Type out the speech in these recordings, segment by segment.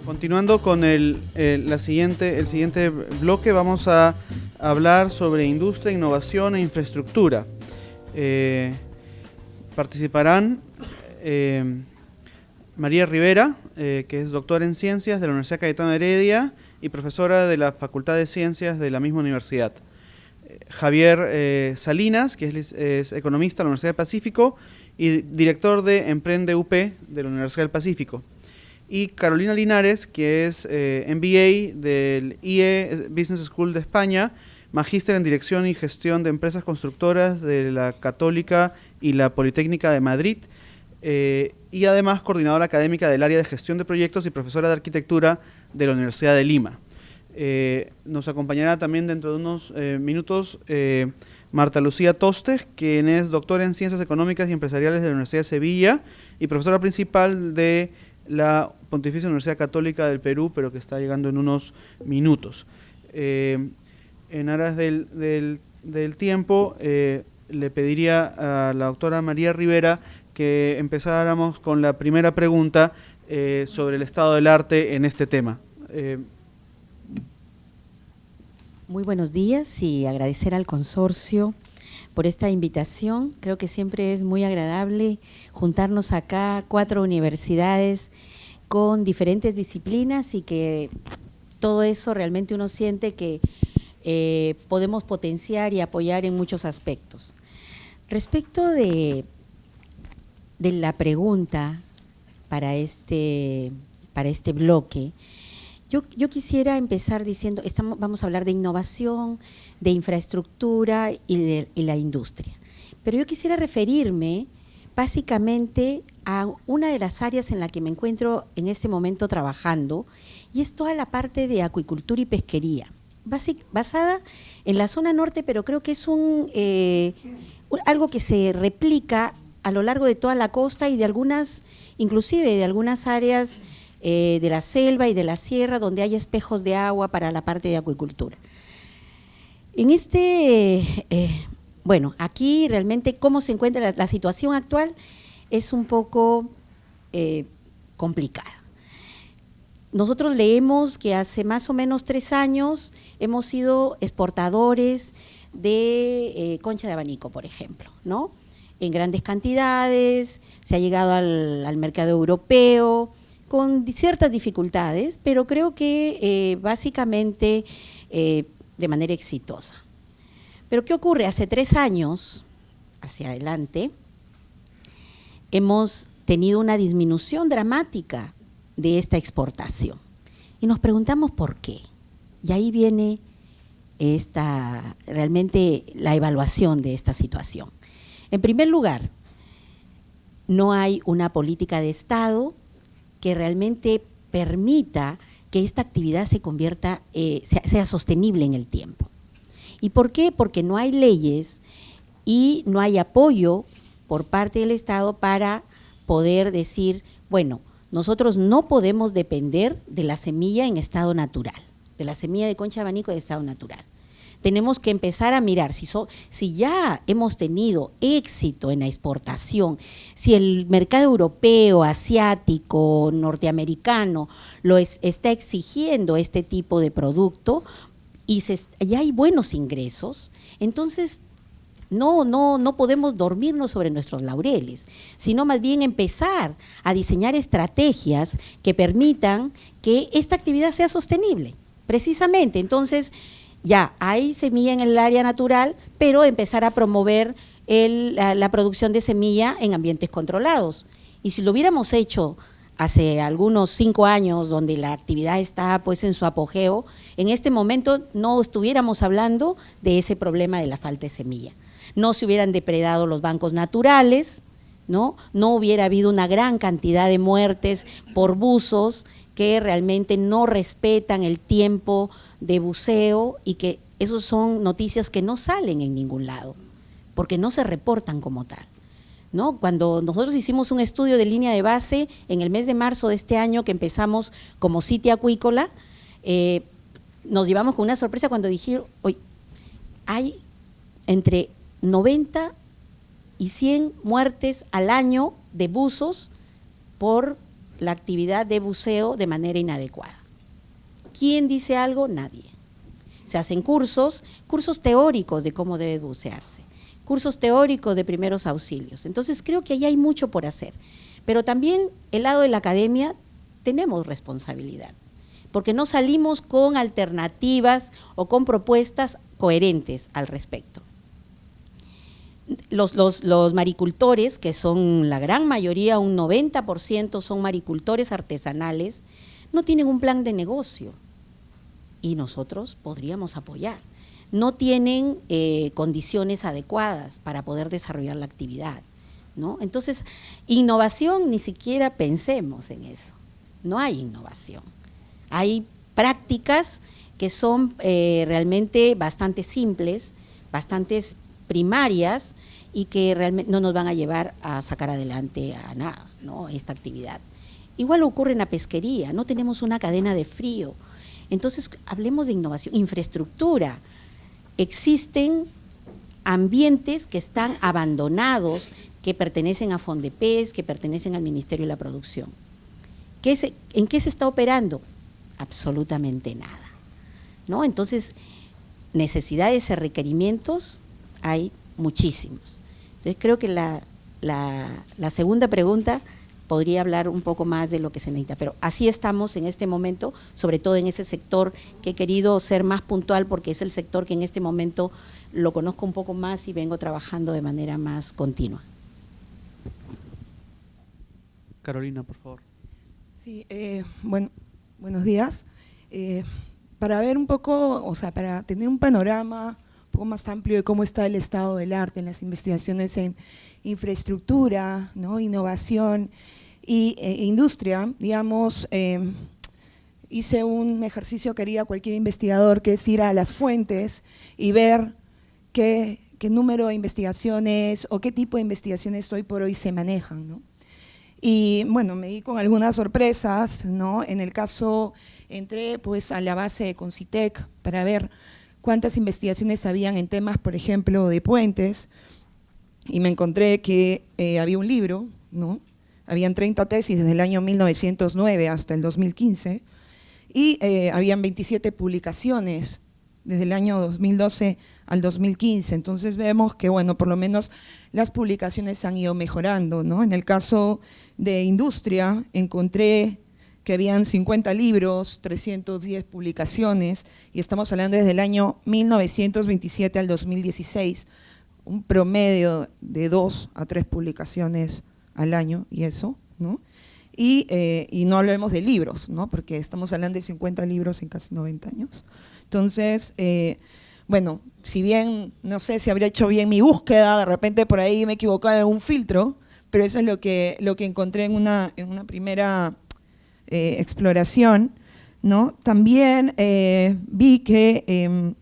Continuando con el siguiente bloque, vamos a hablar sobre industria, innovación e infraestructura. Participarán María Rivera, que es doctora en Ciencias de la Universidad Cayetano Heredia y profesora de la Facultad de Ciencias de la misma universidad. Javier Salinas, que es economista de la Universidad del Pacífico y director de Emprende UP de la Universidad del Pacífico. Y Carolina Linares, que es MBA del IE Business School de España, magíster en Dirección y Gestión de Empresas Constructoras de la Católica y la Politécnica de Madrid, y además coordinadora académica del área de Gestión de Proyectos y profesora de Arquitectura de la Universidad de Lima. Nos acompañará también dentro de unos minutos Marta Lucía Tostes, quien es doctora en Ciencias Económicas y Empresariales de la Universidad de Sevilla y profesora principal de la Pontificia Universidad Católica del Perú, pero que está llegando en unos minutos. En aras del tiempo, le pediría a la doctora María Rivera que empezáramos con la primera pregunta sobre el estado del arte en este tema. Muy buenos días y agradecer al consorcio por esta invitación. Creo que siempre es muy agradable juntarnos acá, 4 universidades con diferentes disciplinas y que todo eso realmente uno siente que podemos potenciar y apoyar en muchos aspectos. Respecto de la pregunta para este bloque, yo quisiera empezar diciendo, vamos a hablar de innovación, de infraestructura y la industria. Pero yo quisiera referirme básicamente a una de las áreas en la que me encuentro en este momento trabajando, y es toda la parte de acuicultura y pesquería, basada en la zona norte, pero creo que es algo que se replica a lo largo de toda la costa y inclusive de algunas áreas de la selva y de la sierra donde hay espejos de agua para la parte de acuicultura. En bueno, aquí realmente cómo se encuentra la situación actual es un poco complicada. Nosotros leemos que hace más o menos 3 años hemos sido exportadores de concha de abanico, por ejemplo, ¿no? En grandes cantidades, se ha llegado al mercado europeo con ciertas dificultades, pero creo que básicamente de manera exitosa. Pero ¿qué ocurre? Hace 3 años, hacia adelante, hemos tenido una disminución dramática de esta exportación. Y nos preguntamos por qué. Y ahí viene realmente la evaluación de esta situación. En primer lugar, no hay una política de Estado que realmente permita que esta actividad se convierta, sea sostenible en el tiempo. ¿Y por qué? Porque no hay leyes y no hay apoyo por parte del Estado para poder decir, bueno, nosotros no podemos depender de la semilla en estado natural, de la semilla de concha de abanico de estado natural. Tenemos que empezar a mirar si ya hemos tenido éxito en la exportación, si el mercado europeo, asiático, norteamericano está exigiendo este tipo de producto y ya hay buenos ingresos, entonces no podemos dormirnos sobre nuestros laureles, sino más bien empezar a diseñar estrategias que permitan que esta actividad sea sostenible, precisamente. Entonces, ya hay semilla en el área natural, pero empezar a promover la producción de semilla en ambientes controlados. Y si lo hubiéramos hecho hace algunos 5 años, donde la actividad está pues en su apogeo, en este momento no estuviéramos hablando de ese problema de la falta de semilla. No se hubieran depredado los bancos naturales, no hubiera habido una gran cantidad de muertes por buzos que realmente no respetan el tiempo de buceo, y que esos son noticias que no salen en ningún lado, porque no se reportan como tal. ¿no? Cuando nosotros hicimos un estudio de línea de base en el mes de marzo de este año, que empezamos como City Acuícola, nos llevamos con una sorpresa cuando dijeron, oye, hay entre 90 y 100 muertes al año de buzos por la actividad de buceo de manera inadecuada. ¿Quién dice algo? Nadie. Se hacen cursos teóricos de cómo debe bucearse, cursos teóricos de primeros auxilios. Entonces creo que ahí hay mucho por hacer. Pero también el lado de la academia tenemos responsabilidad, porque no salimos con alternativas o con propuestas coherentes al respecto. Los maricultores, que son la gran mayoría, un 90% son maricultores artesanales, no tienen un plan de negocio y nosotros podríamos apoyar. No tienen condiciones adecuadas para poder desarrollar la actividad, ¿no? Entonces, innovación, ni siquiera pensemos en eso. No hay innovación. Hay prácticas que son realmente bastante simples, bastantes primarias y que realmente no nos van a llevar a sacar adelante a nada, ¿no? Esta actividad. Igual ocurre en la pesquería, no tenemos una cadena de frío. Entonces, hablemos de innovación, infraestructura. Existen ambientes que están abandonados, que pertenecen a Fondepes, que pertenecen al Ministerio de la Producción. ¿En qué se está operando? Absolutamente nada, ¿no? Entonces, necesidades y requerimientos hay muchísimos. Entonces, creo que la segunda pregunta podría hablar un poco más de lo que se necesita, pero así estamos en este momento, sobre todo en ese sector que he querido ser más puntual porque es el sector que en este momento lo conozco un poco más y vengo trabajando de manera más continua. Carolina, por favor. Sí, bueno, buenos días. Para ver un poco, o sea, para tener un panorama un poco más amplio de cómo está el estado del arte en las investigaciones en infraestructura, ¿no? Innovación y industria, digamos, hice un ejercicio que haría cualquier investigador, que es ir a las fuentes y ver qué número de investigaciones o qué tipo de investigaciones hoy por hoy se manejan, ¿no? Y bueno, me di con algunas sorpresas, ¿no? En el caso, entré pues a la base de Concitec para ver cuántas investigaciones habían en temas, por ejemplo, de puentes, y me encontré que había un libro, ¿no? Habían 30 tesis desde el año 1909 hasta el 2015, y habían 27 publicaciones desde el año 2012 al 2015. Entonces vemos que, bueno, por lo menos las publicaciones han ido mejorando, ¿no? En el caso de industria, encontré que habían 50 libros, 310 publicaciones, y estamos hablando desde el año 1927 al 2016, un promedio de 2 a 3 publicaciones al año, y eso, ¿no? Y no hablemos de libros, ¿no? Porque estamos hablando de 50 libros en casi 90 años. Entonces, bueno, si bien no sé si habría hecho bien mi búsqueda, de repente por ahí me equivoqué en algún filtro, pero eso es lo que encontré en una primera exploración, ¿no? También vi que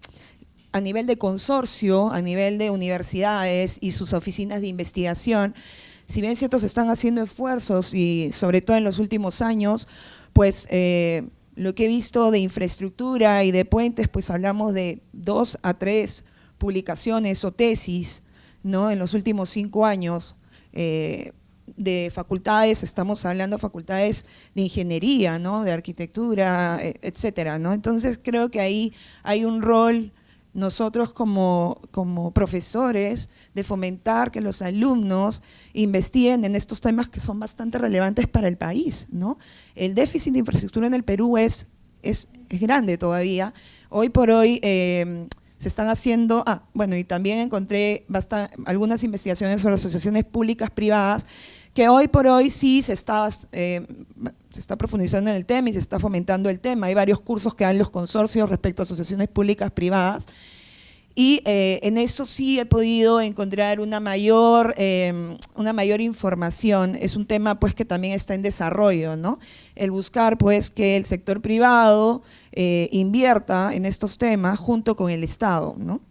a nivel de consorcio, a nivel de universidades y sus oficinas de investigación, si bien ciertos están haciendo esfuerzos y sobre todo en los últimos años, pues lo que he visto de infraestructura y de puentes, pues hablamos de 2 a 3 publicaciones o tesis, ¿no? En los últimos 5 años. De facultades, estamos hablando de facultades de ingeniería, ¿no? De arquitectura, etcétera, ¿no? Entonces creo que ahí hay un rol nosotros como profesores de fomentar que los alumnos investiguen en estos temas que son bastante relevantes para el país, ¿no? El déficit de infraestructura en el Perú es grande todavía. Hoy por hoy se están haciendo, bueno, y también encontré algunas investigaciones sobre asociaciones públicas privadas, que hoy por hoy sí se está profundizando en el tema y se está fomentando el tema. Hay varios cursos que dan los consorcios respecto a asociaciones públicas privadas, y en eso sí he podido encontrar una mayor información. Es un tema pues que también está en desarrollo, ¿no? El buscar pues que el sector privado invierta en estos temas junto con el Estado, ¿no?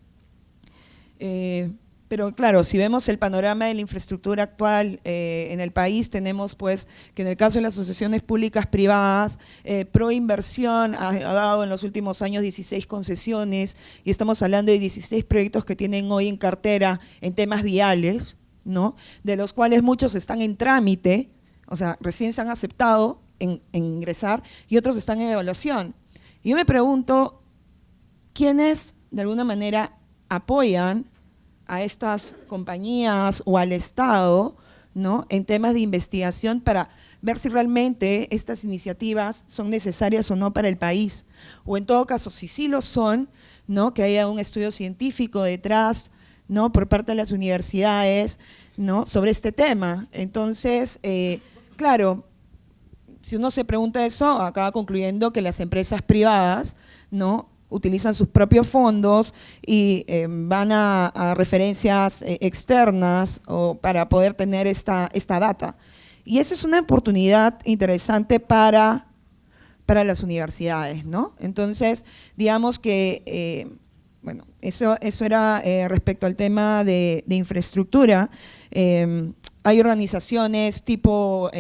Pero claro, si vemos el panorama de la infraestructura actual en el país, tenemos pues que en el caso de las asociaciones públicas privadas, Proinversión ha dado en los últimos años 16 concesiones y estamos hablando de 16 proyectos que tienen hoy en cartera en temas viales, ¿no? De los cuales muchos están en trámite, o sea, recién se han aceptado en ingresar y otros están en evaluación. Y yo me pregunto, ¿quiénes de alguna manera apoyan a estas compañías o al Estado, ¿no?, en temas de investigación para ver si realmente estas iniciativas son necesarias o no para el país? O en todo caso, si sí lo son, ¿no?, que haya un estudio científico detrás, ¿no?, por parte de las universidades, ¿no?, sobre este tema. Entonces, claro, si uno se pregunta eso, acaba concluyendo que las empresas privadas, ¿no?, utilizan sus propios fondos y van a referencias externas para poder tener esta data. Y esa es una oportunidad interesante para las universidades, ¿no? Entonces, digamos que, bueno, eso era respecto al tema de infraestructura. Hay organizaciones tipo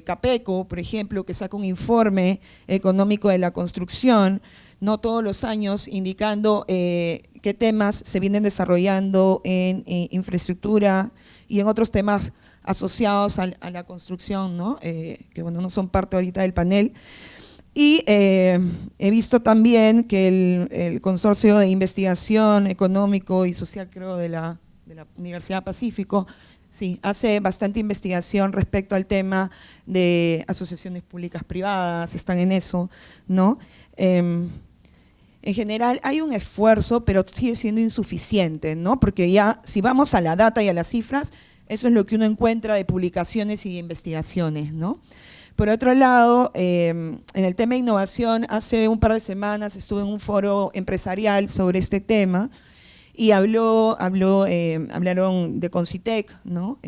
CAPECO, por ejemplo, que saca un informe económico de la construcción, no todos los años, indicando qué temas se vienen desarrollando en infraestructura y en otros temas asociados a la construcción, ¿no? Que bueno, no son parte ahorita del panel. Y he visto también que el Consorcio de Investigación Económico y Social, creo, de la Universidad Pacífico, sí, hace bastante investigación respecto al tema de asociaciones públicas privadas, están en eso, ¿no? En general hay un esfuerzo, pero sigue siendo insuficiente, ¿no? Porque ya, si vamos a la data y a las cifras, eso es lo que uno encuentra de publicaciones y de investigaciones, ¿no? Por otro lado, en el tema de innovación, hace un par de semanas estuve en un foro empresarial sobre este tema y hablaron de Concitec, ¿no?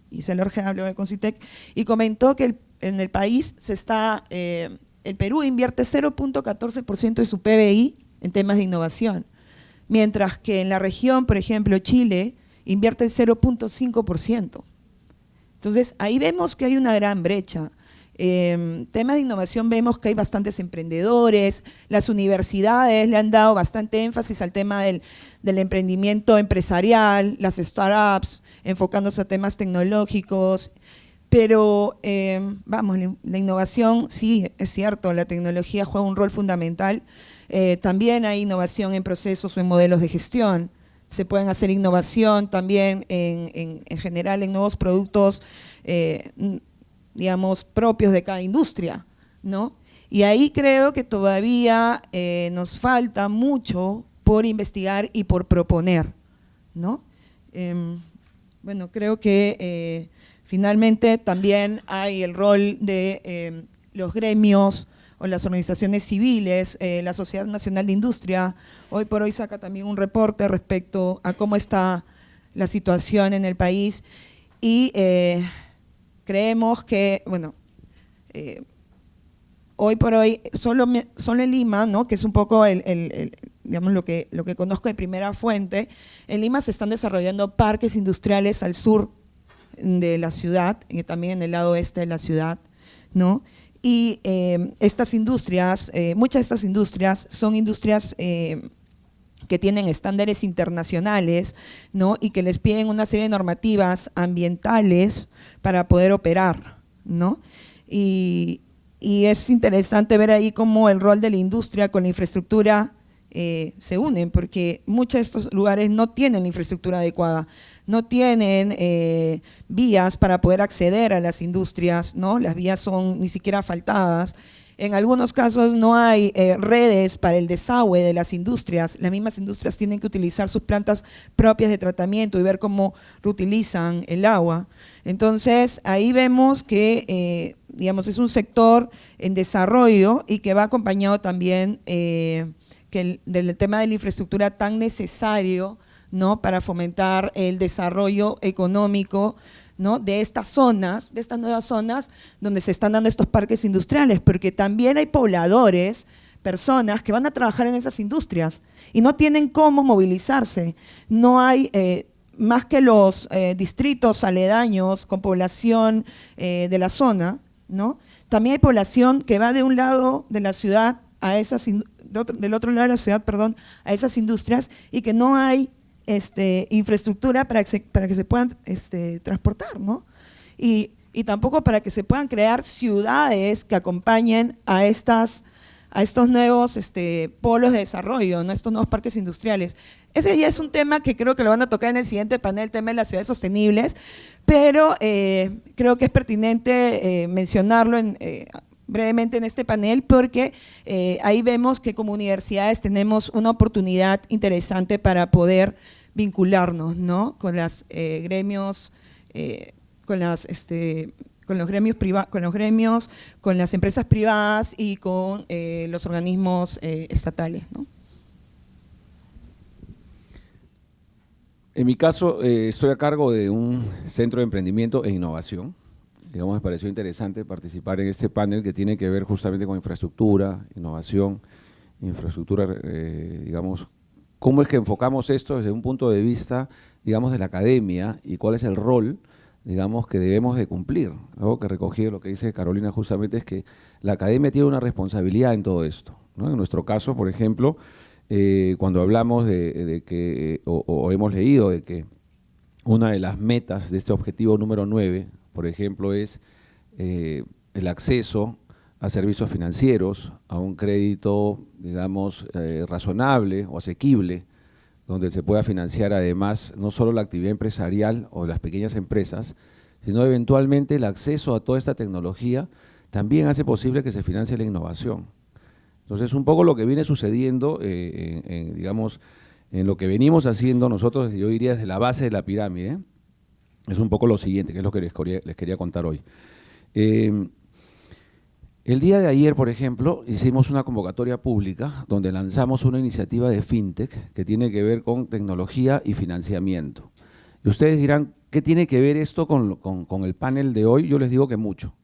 Isela Orge habló de Concitec y comentó que en el país el Perú invierte 0.14% de su PBI en temas de innovación, mientras que en la región, por ejemplo, Chile, invierte el 0.5%. Entonces, ahí vemos que hay una gran brecha. Temas de innovación vemos que hay bastantes emprendedores, las universidades le han dado bastante énfasis al tema del emprendimiento empresarial, las startups, enfocándose a temas tecnológicos, pero vamos, la innovación, sí, es cierto, la tecnología juega un rol fundamental, también hay innovación en procesos o en modelos de gestión, se pueden hacer innovación también en general en nuevos productos, digamos, propios de cada industria, ¿no? Y ahí creo que todavía nos falta mucho por investigar y por proponer, ¿no? Bueno, creo que finalmente también hay el rol de los gremios o las organizaciones civiles, la Sociedad Nacional de Industria, hoy por hoy saca también un reporte respecto a cómo está la situación en el país y creemos que, bueno, hoy por hoy, solo en Lima, ¿no?, que es un poco digamos lo que conozco de primera fuente, en Lima se están desarrollando parques industriales al sur de la ciudad y también en el lado oeste de la ciudad, ¿no? Y estas industrias, muchas de estas industrias son industrias que tienen estándares internacionales, ¿no?, y que les piden una serie de normativas ambientales para poder operar, ¿no? Y es interesante ver ahí cómo el rol de la industria con la infraestructura se unen, porque muchos de estos lugares no tienen la infraestructura adecuada, no tienen vías para poder acceder a las industrias, ¿no? Las vías son ni siquiera asfaltadas. En algunos casos no hay redes para el desagüe de las industrias, las mismas industrias tienen que utilizar sus plantas propias de tratamiento y ver cómo reutilizan el agua. Entonces, ahí vemos que, digamos, es un sector en desarrollo y que va acompañado también del tema de la infraestructura tan necesario, ¿no?, para fomentar el desarrollo económico, ¿no?, de estas zonas, de estas nuevas zonas donde se están dando estos parques industriales, porque también hay pobladores, personas que van a trabajar en esas industrias y no tienen cómo movilizarse, no hay más que los distritos aledaños con población de la zona, ¿no? También hay población que va de un lado de la ciudad a esas del otro lado de la ciudad, perdón, a esas industrias, y que no hay infraestructura para que se puedan transportar, ¿no? Y tampoco para que se puedan crear ciudades que acompañen a estos nuevos polos de desarrollo, ¿no? Estos nuevos parques industriales. Ese ya es un tema que creo que lo van a tocar en el siguiente panel, el tema de las ciudades sostenibles, pero creo que es pertinente mencionarlo brevemente en este panel, porque ahí vemos que como universidades tenemos una oportunidad interesante para poder vincularnos, ¿no? Con los gremios, con los gremios, con las empresas privadas y con los organismos estatales, ¿no? En mi caso, estoy a cargo de un centro de emprendimiento e innovación. Digamos, me pareció interesante participar en este panel que tiene que ver justamente con infraestructura, innovación, infraestructura, digamos, cómo es que enfocamos esto desde un punto de vista, digamos, de la academia y cuál es el rol, digamos, que debemos de cumplir. Algo que recogí de lo que dice Carolina justamente es que la academia tiene una responsabilidad en todo esto, ¿no? En nuestro caso, por ejemplo, cuando hablamos de que, o hemos leído de que una de las metas de este objetivo número 9, por ejemplo, es el acceso a servicios financieros, a un crédito, digamos, razonable o asequible, donde se pueda financiar además no solo la actividad empresarial o las pequeñas empresas, sino eventualmente el acceso a toda esta tecnología también hace posible que se financie la innovación. Entonces, un poco lo que viene sucediendo, digamos, en lo que venimos haciendo nosotros, yo diría desde la base de la pirámide, es un poco lo siguiente, que es lo que les quería contar hoy. El día de ayer, por ejemplo, hicimos una convocatoria pública donde lanzamos una iniciativa de fintech que tiene que ver con tecnología y financiamiento. Y ustedes dirán, ¿qué tiene que ver esto con el panel de hoy? Yo les digo que mucho.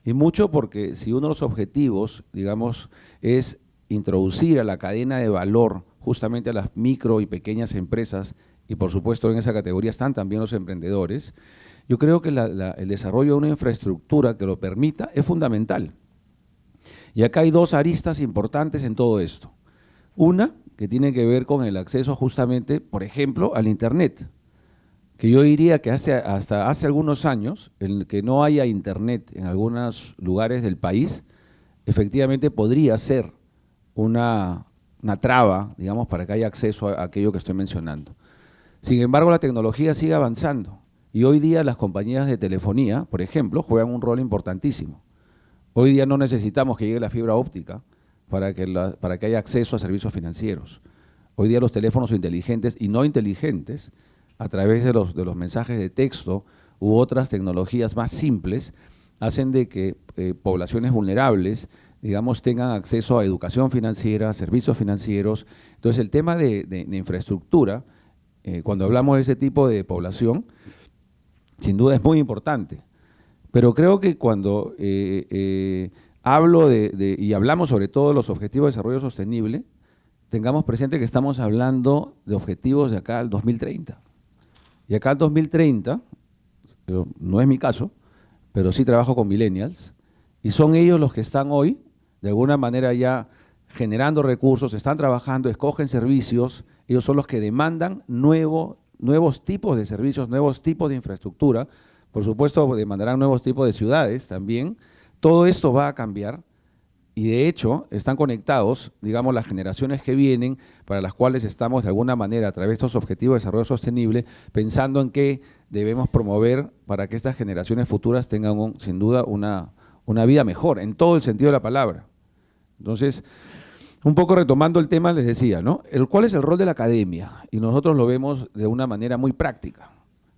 Y mucho porque si uno de los objetivos, digamos, es introducir a la cadena de valor justamente a las micro y pequeñas empresas, y por supuesto en esa categoría están también los emprendedores, yo creo que el desarrollo de una infraestructura que lo permita es fundamental. Y acá hay dos aristas importantes en todo esto. Una, que tiene que ver con el acceso justamente, por ejemplo, al Internet, que yo diría que hasta hace algunos años, el que no haya Internet en algunos lugares del país, efectivamente podría ser una traba, digamos, para que haya acceso a aquello que estoy mencionando. Sin embargo, la tecnología sigue avanzando y hoy día las compañías de telefonía, por ejemplo, juegan un rol importantísimo. Hoy día no necesitamos que llegue la fibra óptica para que haya acceso a servicios financieros. Hoy día los teléfonos inteligentes y no inteligentes, a través de los mensajes de texto u otras tecnologías más simples, hacen de que poblaciones vulnerables, digamos, tengan acceso a educación financiera, a servicios financieros. Entonces, el tema de infraestructura, cuando hablamos de ese tipo de población, sin duda es muy importante. Pero creo que cuando hablo y hablamos sobre todo de los objetivos de desarrollo sostenible, tengamos presente que estamos hablando de objetivos de acá al 2030. Y acá al 2030, no es mi caso, pero sí trabajo con millennials, y son ellos los que están hoy, de alguna manera ya generando recursos, están trabajando, escogen servicios, ellos son los que demandan nuevos tipos de servicios, nuevos tipos de infraestructura, por supuesto demandarán nuevos tipos de ciudades también. Todo esto va a cambiar y de hecho están conectados, digamos, las generaciones que vienen, para las cuales estamos de alguna manera a través de estos objetivos de desarrollo sostenible pensando en qué debemos promover para que estas generaciones futuras tengan sin duda una vida mejor, en todo el sentido de la palabra. Entonces, un poco retomando el tema, les decía, ¿no? ¿Cuál es el rol de la academia? Y nosotros lo vemos de una manera muy práctica,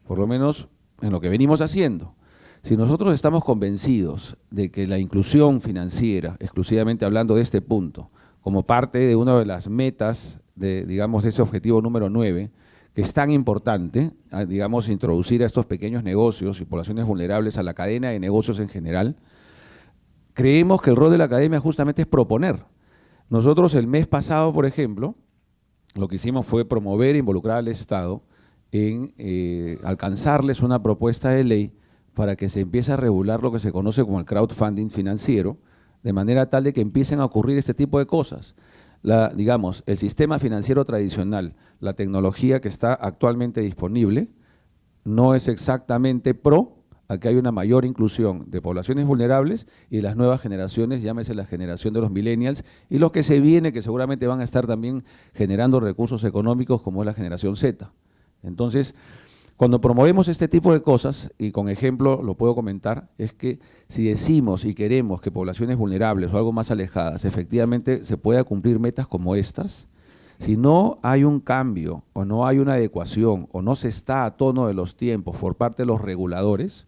por lo menos en lo que venimos haciendo. Si nosotros estamos convencidos de que la inclusión financiera, exclusivamente hablando de este punto, como parte de una de las metas de, digamos, ese objetivo número 9, que es tan importante, digamos, introducir a estos pequeños negocios y poblaciones vulnerables a la cadena de negocios en general, creemos que el rol de la academia justamente es proponer. Nosotros el mes pasado, por ejemplo, lo que hicimos fue promover e involucrar al Estado en alcanzarles una propuesta de ley para que se empiece a regular lo que se conoce como el crowdfunding financiero, de manera tal de que empiecen a ocurrir este tipo de cosas. Digamos, el sistema financiero tradicional, la tecnología que está actualmente disponible, no es exactamente pro a que haya una mayor inclusión de poblaciones vulnerables y de las nuevas generaciones, llámese la generación de los millennials, y los que se viene, que seguramente van a estar también generando recursos económicos, como es la generación Z. Entonces, cuando promovemos este tipo de cosas, y con ejemplo lo puedo comentar, es que si decimos y queremos que poblaciones vulnerables o algo más alejadas efectivamente se pueda cumplir metas como estas, si no hay un cambio o no hay una adecuación o no se está a tono de los tiempos por parte de los reguladores,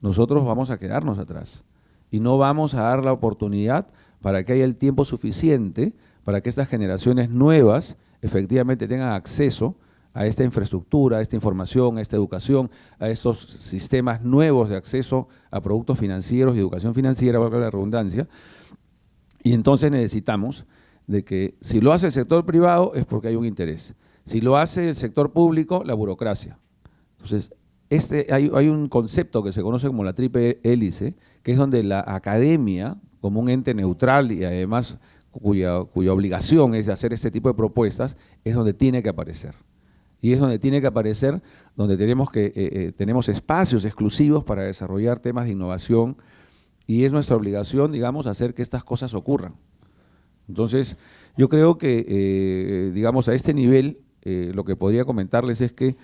nosotros vamos a quedarnos atrás y no vamos a dar la oportunidad para que haya el tiempo suficiente para que estas generaciones nuevas efectivamente tengan acceso a esta infraestructura, a esta información, a esta educación, a estos sistemas nuevos de acceso a productos financieros y educación financiera, valga la redundancia. Y entonces necesitamos de que si lo hace el sector privado es porque hay un interés. Si lo hace el sector público, la burocracia. Entonces, hay un concepto que se conoce como la triple hélice, que es donde la academia, como un ente neutral y además cuya obligación es hacer este tipo de propuestas, es donde tiene que aparecer. Y es donde tiene que aparecer, donde tenemos espacios exclusivos para desarrollar temas de innovación, y es nuestra obligación, digamos, hacer que estas cosas ocurran. Entonces, yo creo que, digamos, a este nivel, lo que podría comentarles es que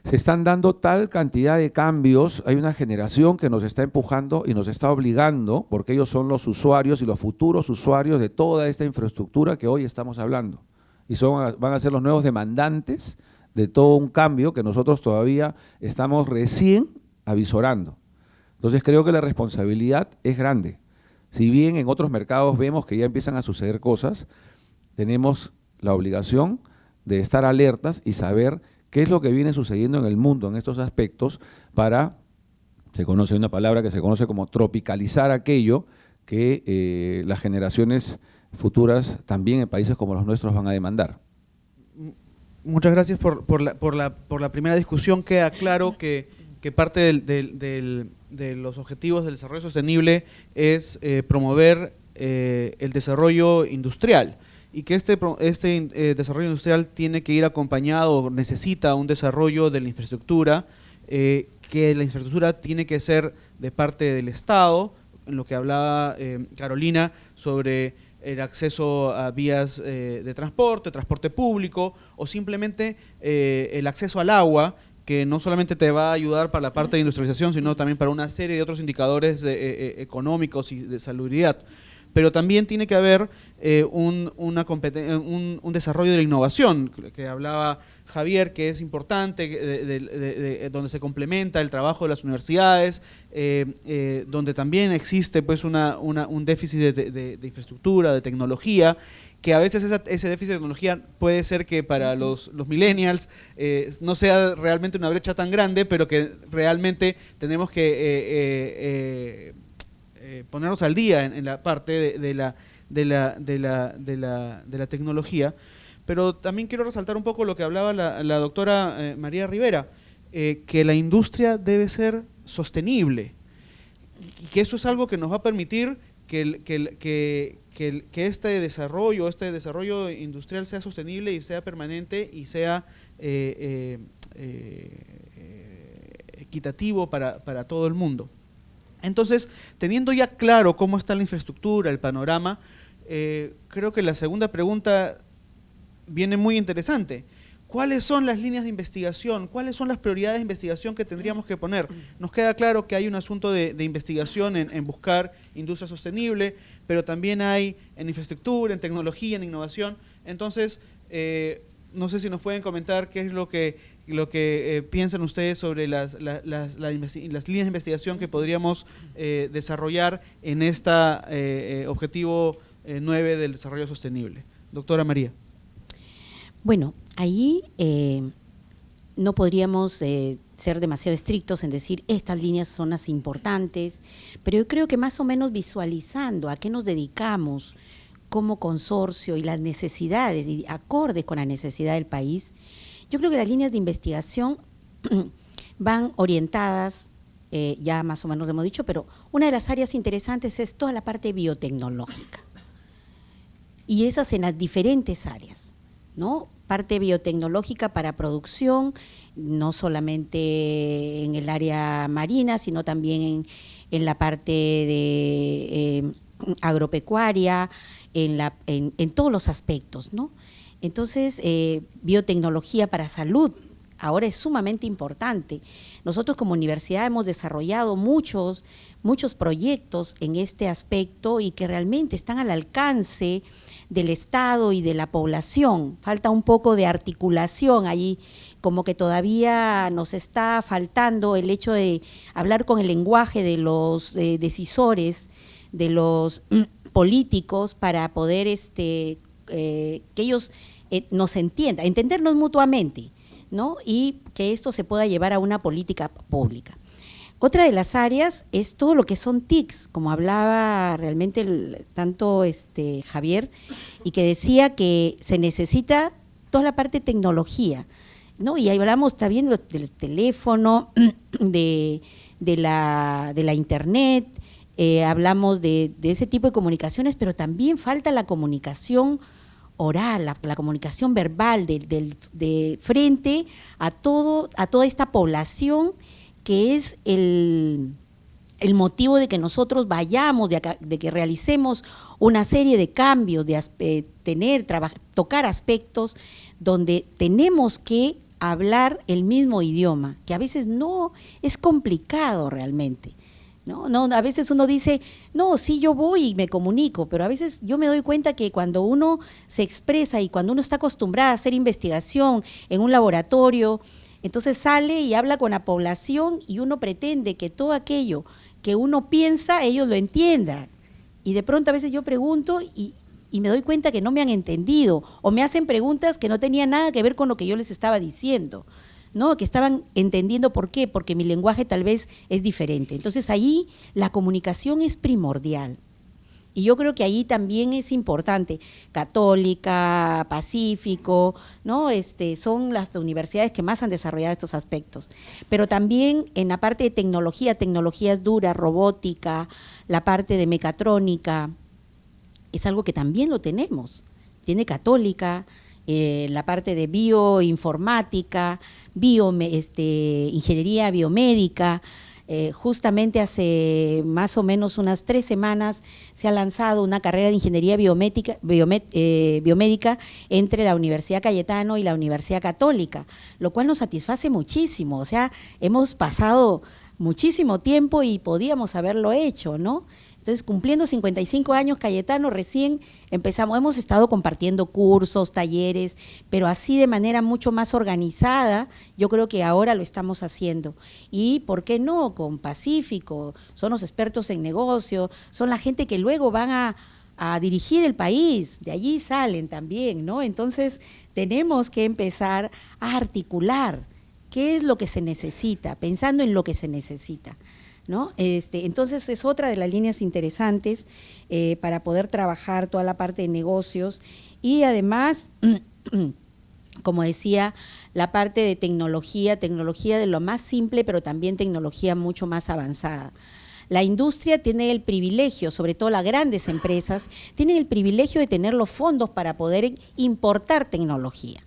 se están dando tal cantidad de cambios, hay una generación que nos está empujando y nos está obligando, porque ellos son los usuarios y los futuros usuarios de toda esta infraestructura que hoy estamos hablando. Y van a ser los nuevos demandantes de todo un cambio que nosotros todavía estamos recién avisorando. Entonces creo que la responsabilidad es grande. Si bien en otros mercados vemos que ya empiezan a suceder cosas, tenemos la obligación de estar alertas y saber qué es lo que viene sucediendo en el mundo en estos aspectos para, se conoce una palabra que se conoce como tropicalizar aquello que las generaciones futuras también en países como los nuestros van a demandar. Muchas gracias por la primera discusión. Queda claro que parte de los objetivos del desarrollo sostenible es promover el desarrollo industrial, y que este desarrollo industrial tiene que ir acompañado, o necesita un desarrollo de la infraestructura, que la infraestructura tiene que ser de parte del Estado, en lo que hablaba Carolina sobre el acceso a vías de transporte público, o simplemente el acceso al agua, que no solamente te va a ayudar para la parte de industrialización, sino también para una serie de otros indicadores económicos y de salubridad. Pero también tiene que haber un desarrollo de la innovación, que hablaba Javier, que es importante, donde se complementa el trabajo de las universidades, donde también existe pues un déficit de infraestructura, de tecnología, que a veces ese déficit de tecnología puede ser que para los millennials no sea realmente una brecha tan grande, pero que realmente tenemos que ponernos al día en la parte de la tecnología. Pero también quiero resaltar un poco lo que hablaba la doctora María Rivera, que la industria debe ser sostenible, y que eso es algo que nos va a permitir que este desarrollo industrial sea sostenible y sea permanente y sea equitativo para todo el mundo. Entonces, teniendo ya claro cómo está la infraestructura, el panorama, creo que la segunda pregunta viene muy interesante. ¿Cuáles son las líneas de investigación? ¿Cuáles son las prioridades de investigación que tendríamos que poner? Nos queda claro que hay un asunto de investigación en buscar industria sostenible, pero también hay en infraestructura, en tecnología, en innovación. Entonces, no sé si nos pueden comentar qué es lo que piensan ustedes sobre las líneas de investigación que podríamos desarrollar en este objetivo 9 del desarrollo sostenible. Doctora María. Bueno, ahí no podríamos ser demasiado estrictos en decir estas líneas son las importantes, pero yo creo que más o menos visualizando a qué nos dedicamos como consorcio y las necesidades, y acorde con la necesidad del país, Yo creo que las líneas de investigación van orientadas, ya más o menos lo hemos dicho, pero una de las áreas interesantes es toda la parte biotecnológica. Y esas en las diferentes áreas, ¿no? Parte biotecnológica para producción, no solamente en el área marina, sino también en la parte de agropecuaria, en todos los aspectos, ¿no? Entonces, biotecnología para salud ahora es sumamente importante. Nosotros como universidad hemos desarrollado muchos proyectos en este aspecto y que realmente están al alcance del Estado y de la población. Falta un poco de articulación allí, como que todavía nos está faltando el hecho de hablar con el lenguaje de los decisores, de los políticos, para poder que ellos nos entiendan, entendernos mutuamente, ¿no? Y que esto se pueda llevar a una política pública. Otra de las áreas es todo lo que son TICs, como hablaba realmente tanto Javier, y que decía que se necesita toda la parte de tecnología, ¿no? Y ahí hablamos también del teléfono, de la internet, hablamos de ese tipo de comunicaciones, pero también falta la comunicación oral, la comunicación verbal de frente a toda esta población, que es el motivo de que nosotros vayamos, de que realicemos una serie de cambios, de tocar aspectos donde tenemos que hablar el mismo idioma, que a veces no es complicado realmente. No, a veces uno dice, no, sí, yo voy y me comunico, pero a veces yo me doy cuenta que cuando uno se expresa y cuando uno está acostumbrado a hacer investigación en un laboratorio, entonces sale y habla con la población y uno pretende que todo aquello que uno piensa, ellos lo entiendan. Y de pronto a veces yo pregunto y me doy cuenta que no me han entendido, o me hacen preguntas que no tenían nada que ver con lo que yo les estaba diciendo, ¿no? Que estaban entendiendo. ¿Por qué? Porque mi lenguaje tal vez es diferente. Entonces ahí la comunicación es primordial. Y yo creo que ahí también es importante. Católica, Pacífico, ¿no? Son las universidades que más han desarrollado estos aspectos. Pero también en la parte de tecnologías duras, robótica, la parte de mecatrónica, es algo que también lo tenemos. Tiene Católica, la parte de bioinformática, ingeniería biomédica. Justamente hace más o menos unas 3 semanas se ha lanzado una carrera de ingeniería biomédica entre la Universidad Cayetano y la Universidad Católica, lo cual nos satisface muchísimo. O sea, hemos pasado muchísimo tiempo y podíamos haberlo hecho, ¿no? Entonces, cumpliendo 55 años, Cayetano, recién empezamos, hemos estado compartiendo cursos, talleres, pero así de manera mucho más organizada. Yo creo que ahora lo estamos haciendo. Y, ¿por qué no?, con Pacífico, son los expertos en negocio, son la gente que luego van a dirigir el país, de allí salen también, ¿no? Entonces, tenemos que empezar a articular qué es lo que se necesita, pensando en lo que se necesita, ¿no? Entonces es otra de las líneas interesantes para poder trabajar toda la parte de negocios y además, como decía, la parte de tecnología de lo más simple, pero también tecnología mucho más avanzada. La industria tiene el privilegio, sobre todo las grandes empresas, tienen el privilegio de tener los fondos para poder importar tecnología,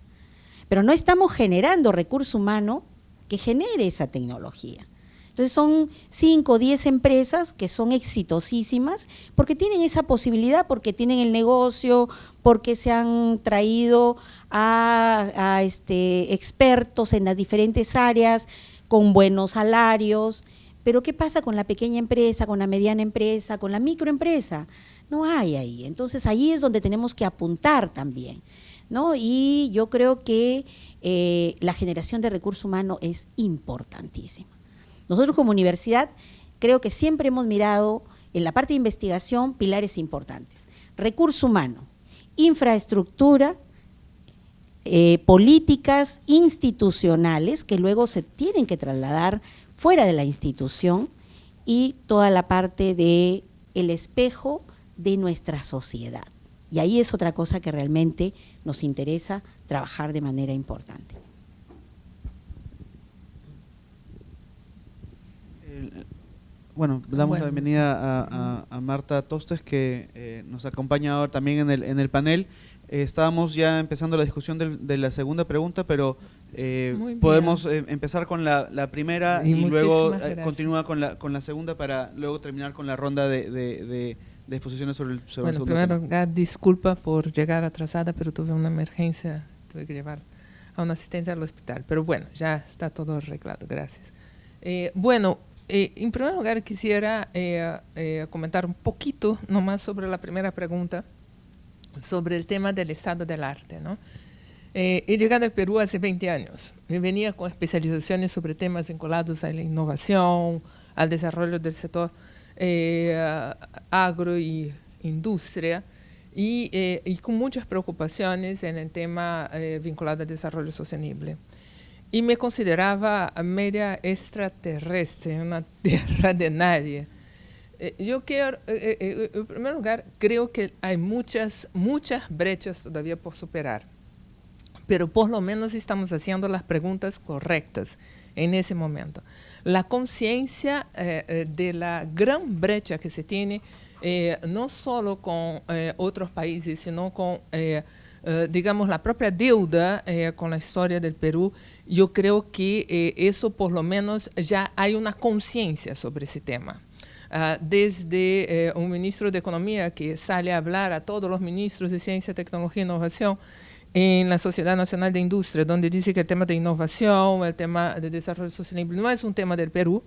pero no estamos generando recurso humano que genere esa tecnología. Entonces son 5 o 10 empresas que son exitosísimas porque tienen esa posibilidad, porque tienen el negocio, porque se han traído a expertos en las diferentes áreas con buenos salarios. Pero ¿qué pasa con la pequeña empresa, con la mediana empresa, con la microempresa? No hay ahí. Entonces ahí es donde tenemos que apuntar también, ¿no? Y yo creo que la generación de recurso humano es importantísima. Nosotros como universidad creo que siempre hemos mirado en la parte de investigación pilares importantes: recurso humano, infraestructura, políticas institucionales que luego se tienen que trasladar fuera de la institución y toda la parte de el espejo de nuestra sociedad. Y ahí es otra cosa que realmente nos interesa trabajar de manera importante. bueno, damos la Bueno. bienvenida a Marta Tostes, que nos acompaña ahora también en el panel. Estábamos ya empezando la discusión de la segunda pregunta, pero Muy bien. podemos empezar con la primera Y y luego muchísimas gracias. continúa con la segunda para luego terminar con la ronda de exposiciones sobre el Bueno, en segundo primer tema. lugar, disculpa por llegar atrasada, pero tuve una emergencia, tuve que llevar a una asistente al hospital. Pero bueno, ya está todo arreglado, gracias. En primer lugar quisiera comentar un poquito nomás sobre la primera pregunta, sobre el tema del estado del arte, ¿no? He llegado al Perú hace 20 años. Me venía con especializaciones sobre temas vinculados a la innovación, al desarrollo del sector agro y industria, y con muchas preocupaciones en el tema vinculado al desarrollo sostenible. Y me consideraba media extraterrestre, en una tierra de nadie. Yo quiero, en primer lugar, creo que hay muchas brechas todavía por superar, pero por lo menos estamos haciendo las preguntas correctas en ese momento. La conciencia de la gran brecha que se tiene, no solo con otros países, sino con, digamos, la propia deuda con la historia del Perú, yo creo que eso por lo menos ya hay una conciencia sobre ese tema. Desde un ministro de Economía que sale a hablar a todos los ministros de Ciencia, Tecnología e Innovación en la Sociedad Nacional de Industria, donde dice que el tema de innovación, el tema de desarrollo sostenible no es un tema del Perú.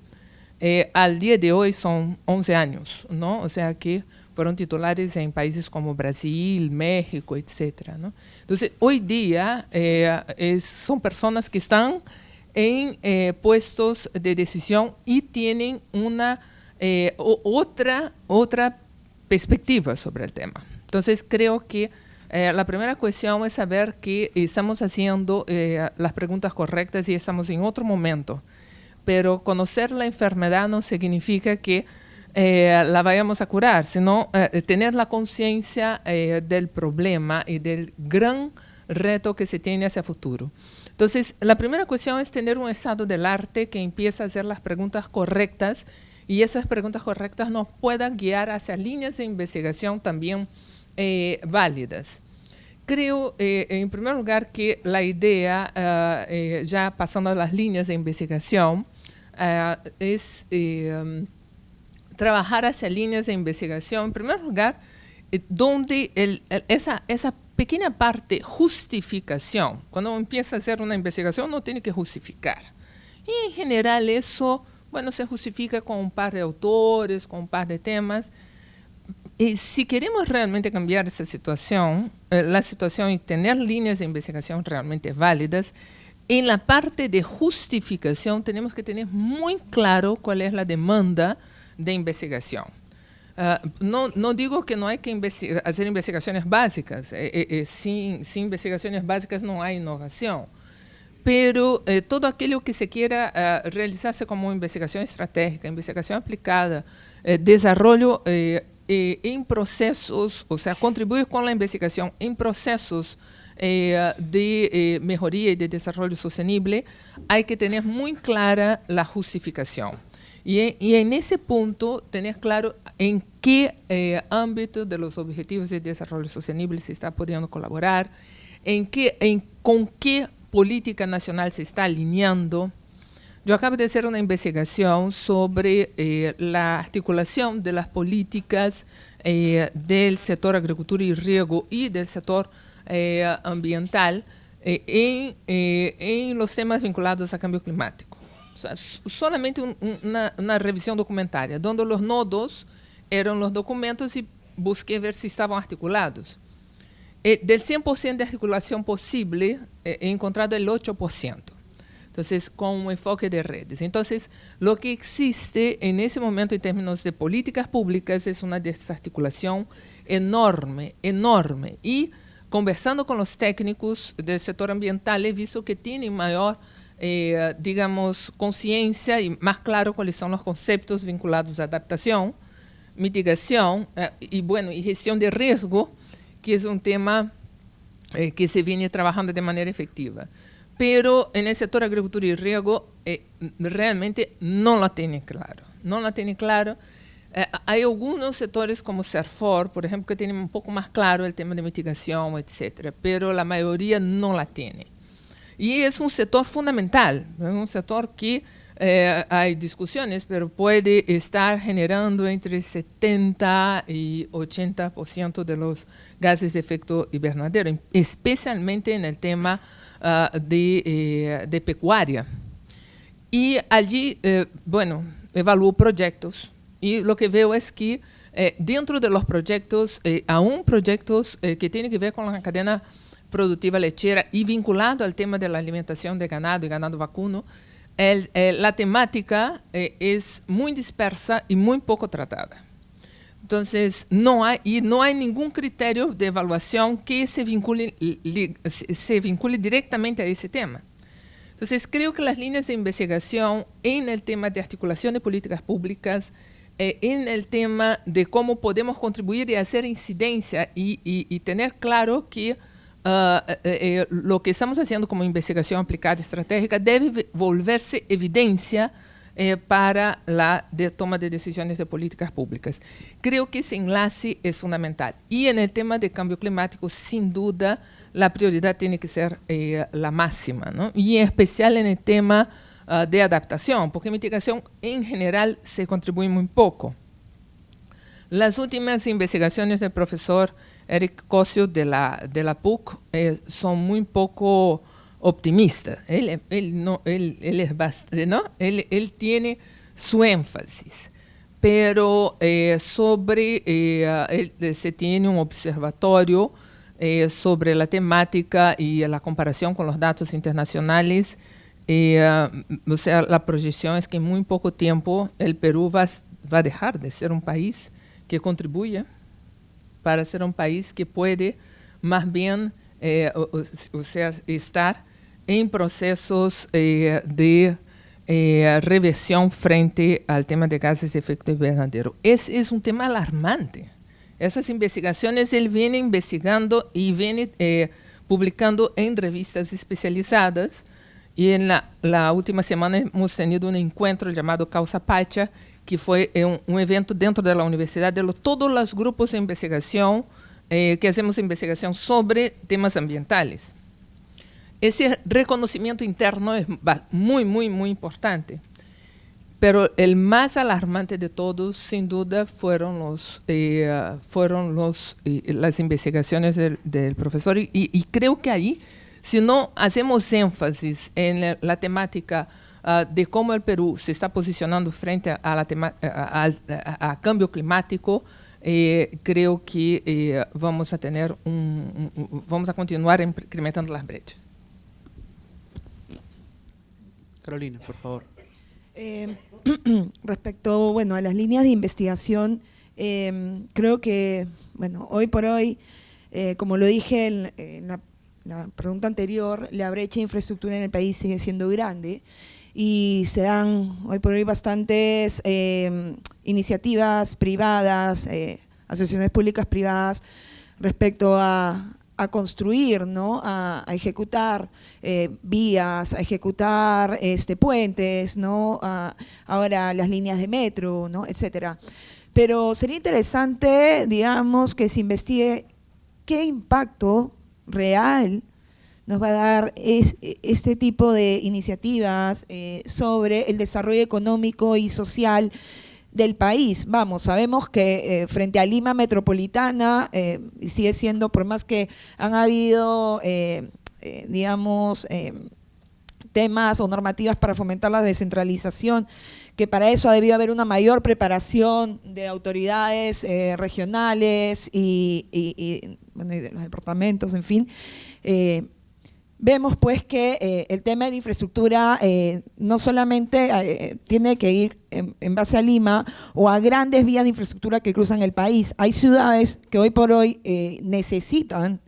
Al día de hoy son 11 años, ¿no? O sea que fueron titulares en países como Brasil, México, etcétera, ¿no? Entonces, hoy día son personas que están en puestos de decisión y tienen una otra perspectiva sobre el tema. Entonces, creo que la primera cuestión es saber que estamos haciendo las preguntas correctas y estamos en otro momento. Pero conocer la enfermedad no significa que la vayamos a curar, sino tener la conciencia del problema y del gran reto que se tiene hacia el futuro. Entonces, la primera cuestión es tener un estado del arte que empieza a hacer las preguntas correctas y esas preguntas correctas nos puedan guiar hacia líneas de investigación también válidas. Creo, en primer lugar, que la idea, ya pasando a las líneas de investigación, es trabajar hacia líneas de investigación, en primer lugar, donde esa pequeña parte justificación, cuando uno empieza a hacer una investigación, uno tiene que justificar. Y en general eso, bueno, se justifica con un par de autores, con un par de temas. Y si queremos realmente cambiar esa situación, la situación y tener líneas de investigación realmente válidas, en la parte de justificación tenemos que tener muy claro cuál es la demanda de investigación. No digo que no hay que hacer investigaciones básicas. Sin investigaciones básicas no hay innovación. Pero todo aquello que se quiera realizarse como investigación estratégica, investigación aplicada, desarrollo en procesos, o sea, contribuir con la investigación en procesos de mejoría y de desarrollo sostenible, hay que tener muy clara la justificación. Y en ese punto, tener claro en qué ámbito de los objetivos de desarrollo sostenible se está pudiendo colaborar, con qué política nacional se está alineando. Yo acabo de hacer una investigación sobre la articulación de las políticas del sector agricultura y riego y del sector ambiental en los temas vinculados a cambio climático. O sea, solamente una revisión documentaria, donde los nodos eran los documentos y busqué ver si estaban articulados. Del 100% de articulación posible, he encontrado el 8%. Entonces, con un enfoque de redes. Entonces, lo que existe en ese momento en términos de políticas públicas es una desarticulación enorme, enorme. Y conversando con los técnicos del sector ambiental, he visto que tienen mayor, digamos, conciencia y más claro cuáles son los conceptos vinculados a adaptación, mitigación y gestión de riesgo, que es un tema que se viene trabajando de manera efectiva. Pero en el sector agricultura y riego realmente no lo tiene claro. no la tiene claro. Hay algunos sectores como CERFOR, por ejemplo, que tienen un poco más claro el tema de mitigación, etcétera, pero la mayoría no la tiene. Y es un sector fundamental, es un sector que hay discusiones, pero puede estar generando entre 70 y 80% de los gases de efecto invernadero, especialmente en el tema de pecuaria. Y allí, bueno, evalúo proyectos y lo que veo es que dentro de los proyectos, aún proyectos que tienen que ver con la cadena productiva lechera y vinculado al tema de la alimentación de ganado y ganado vacuno, la temática es muy dispersa y muy poco tratada. Entonces, no hay ningún criterio de evaluación que se vincule directamente a ese tema. Entonces, creo que las líneas de investigación en el tema de articulación de políticas públicas, en el tema de cómo podemos contribuir y hacer incidencia y tener claro que lo que estamos haciendo como investigación aplicada estratégica debe volverse evidencia para la toma de decisiones de políticas públicas. Creo que ese enlace es fundamental. Y en el tema de cambio climático, sin duda, la prioridad tiene que ser la máxima, ¿no? Y en especial en el tema de adaptación, porque mitigación en general se contribuye muy poco. Las últimas investigaciones del profesor Eric Cosio de la PUC son muy poco optimistas. Él tiene su énfasis, pero se tiene un observatorio sobre la temática y la comparación con los datos internacionales. O sea, la proyección es que en muy poco tiempo el Perú va a dejar de ser un país que contribuye para ser un país que puede más bien estar en procesos de reversión frente al tema de gases de efecto invernadero. Es un tema alarmante. Esas investigaciones él viene investigando y viene publicando en revistas especializadas. Y en la última semana hemos tenido un encuentro llamado Causa Pacha, que fue un evento dentro de la universidad de todos los grupos de investigación que hacemos investigación sobre temas ambientales. Ese reconocimiento interno es muy, muy, muy importante. Pero el más alarmante de todos, sin duda, fueron las investigaciones del profesor. Y creo que ahí, si no hacemos énfasis en la temática de cómo el Perú se está posicionando frente a cambio climático, creo que vamos a continuar incrementando las brechas. Carolina, por favor. Respecto, bueno, a las líneas de investigación, creo que, bueno, hoy por hoy, como lo dije en la pregunta anterior, la brecha de infraestructura en el país sigue siendo grande y se dan hoy por hoy bastantes iniciativas privadas, asociaciones públicas privadas respecto a construir, ¿no? a ejecutar vías, a ejecutar puentes, ¿no? Ahora las líneas de metro, ¿no? Etcétera. Pero sería interesante, digamos, que se investigue qué impacto real nos va a dar este tipo de iniciativas sobre el desarrollo económico y social del país. Vamos, sabemos que frente a Lima metropolitana sigue siendo, por más que han habido, digamos, temas o normativas para fomentar la descentralización, que para eso ha debido haber una mayor preparación de autoridades regionales y de los departamentos, en fin. Vemos pues que el tema de la infraestructura no solamente tiene que ir en base a Lima o a grandes vías de infraestructura que cruzan el país. Hay ciudades que hoy por hoy necesitan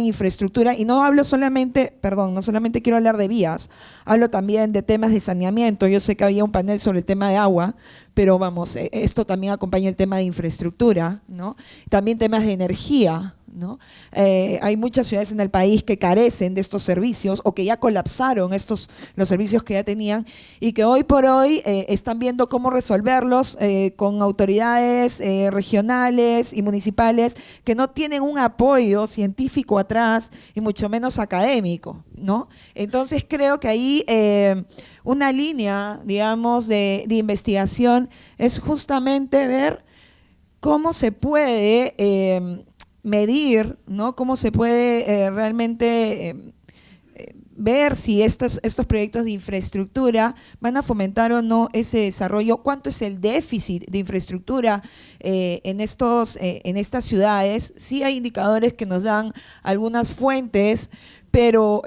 infraestructura, y no hablo solamente, perdón, no solamente quiero hablar de vías, hablo también de temas de saneamiento. Yo sé que había un panel sobre el tema de agua, pero vamos, esto también acompaña el tema de infraestructura, ¿no? También temas de energía, ¿no? Hay muchas ciudades en el país que carecen de estos servicios o que ya colapsaron los servicios que ya tenían y que hoy por hoy están viendo cómo resolverlos con autoridades regionales y municipales que no tienen un apoyo científico atrás y mucho menos académico, ¿no? Entonces creo que ahí una línea, digamos, de investigación es justamente ver cómo se puede medir, ¿no? Cómo se puede realmente ver si estos proyectos de infraestructura van a fomentar o no ese desarrollo, cuánto es el déficit de infraestructura en estas ciudades. Sí hay indicadores que nos dan algunas fuentes, pero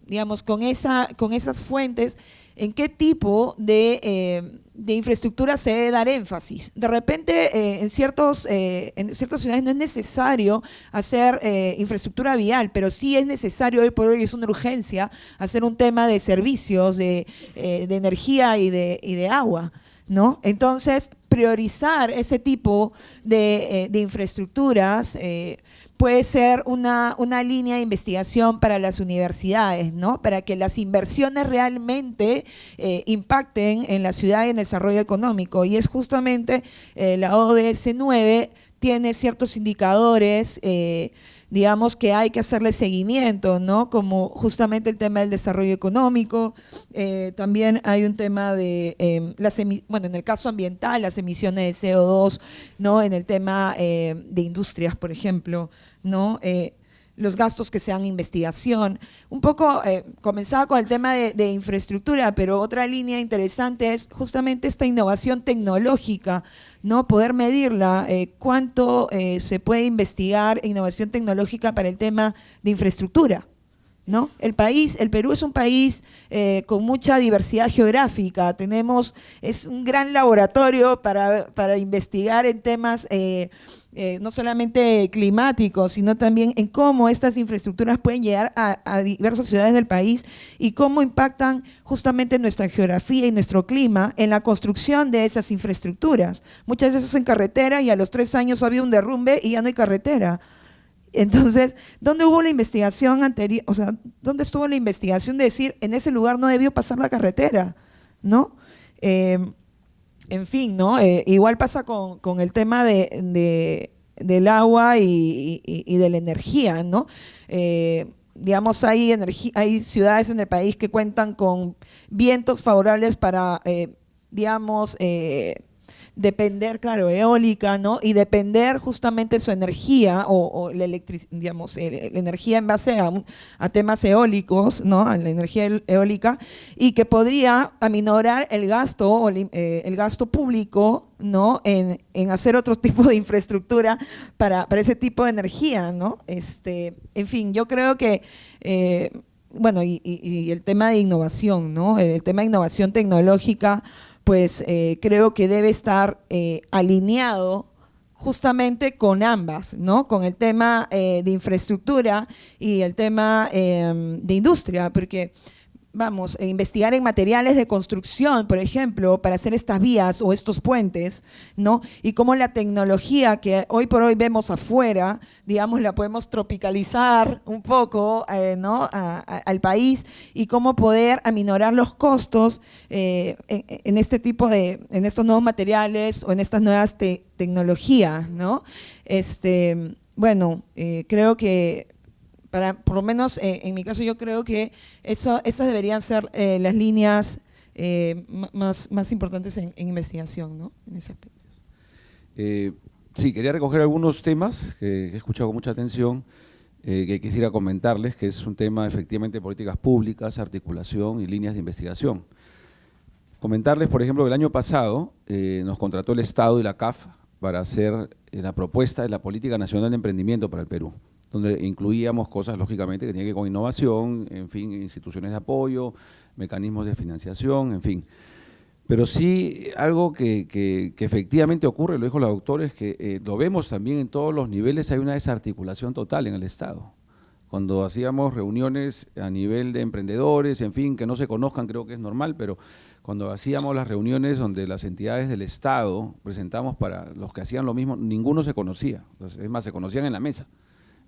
digamos, con esas fuentes, ¿en qué tipo de infraestructura se debe dar énfasis? De repente, en ciertas ciudades no es necesario hacer infraestructura vial, pero sí es necesario, hoy por hoy es una urgencia, hacer un tema de servicios, de energía y de agua, ¿no? Entonces, priorizar ese tipo de infraestructuras puede ser una línea de investigación para las universidades, ¿no? Para que las inversiones realmente impacten en la ciudad y en el desarrollo económico. Y es justamente la ODS 9 tiene ciertos indicadores, digamos, que hay que hacerle seguimiento, ¿no? Como justamente el tema del desarrollo económico, también hay un tema de, en el caso ambiental, las emisiones de CO2, ¿no? En el tema de industrias, por ejemplo, ¿no? Los gastos que sean investigación. Un poco comenzaba con el tema de infraestructura, pero otra línea interesante es justamente esta innovación tecnológica, ¿no? Poder medirla, cuánto se puede investigar innovación tecnológica para el tema de infraestructura, ¿no? El Perú es un país con mucha diversidad geográfica, es un gran laboratorio para investigar en temas no solamente climáticos, sino también en cómo estas infraestructuras pueden llegar a diversas ciudades del país y cómo impactan justamente nuestra geografía y nuestro clima en la construcción de esas infraestructuras. Muchas veces en carretera y a los 3 años había un derrumbe y ya no hay carretera. Entonces, ¿dónde hubo la investigación anterior? O sea, ¿dónde estuvo la investigación de decir en ese lugar no debió pasar la carretera? ¿No? En fin, ¿no? Igual pasa con el tema del agua y de la energía, ¿no? Digamos, hay ciudades en el país que cuentan con vientos favorables para, digamos, depender, claro, eólica, ¿no? Y depender justamente su energía o la digamos, la energía en base a temas eólicos, ¿no? A la energía eólica, y que podría aminorar el gasto el gasto público, ¿no? En hacer otro tipo de infraestructura para ese tipo de energía, ¿no? En fin, yo creo que bueno, y el tema de innovación, ¿no? El tema de innovación tecnológica, pues creo que debe estar alineado justamente con ambas, ¿no? Con el tema de infraestructura y el tema de industria, porque vamos, investigar en materiales de construcción, por ejemplo, para hacer estas vías o estos puentes, ¿no? Y cómo la tecnología que hoy por hoy vemos afuera, digamos, la podemos tropicalizar un poco, ¿no? Al país, y cómo poder aminorar los costos en estos nuevos materiales o en estas nuevas tecnologías, ¿no? Bueno, creo que por lo menos en mi caso, yo creo que esas deberían ser las líneas más importantes en investigación, ¿no? En ese aspecto. Sí, quería recoger algunos temas que he escuchado con mucha atención, que quisiera comentarles, que es un tema efectivamente de políticas públicas, articulación y líneas de investigación. Comentarles, por ejemplo, que el año pasado nos contrató el Estado y la CAF para hacer la propuesta de la Política Nacional de Emprendimiento para el Perú, donde incluíamos cosas, lógicamente, que tienen que ver con innovación, en fin, instituciones de apoyo, mecanismos de financiación, en fin. Pero sí, algo que efectivamente ocurre, lo dijo la doctora, es que lo vemos también en todos los niveles, hay una desarticulación total en el Estado, cuando hacíamos reuniones a nivel de emprendedores, en fin, que no se conozcan, creo que es normal, pero cuando hacíamos las reuniones donde las entidades del Estado presentamos para los que hacían lo mismo, ninguno se conocía. Entonces, es más, se conocían en la mesa.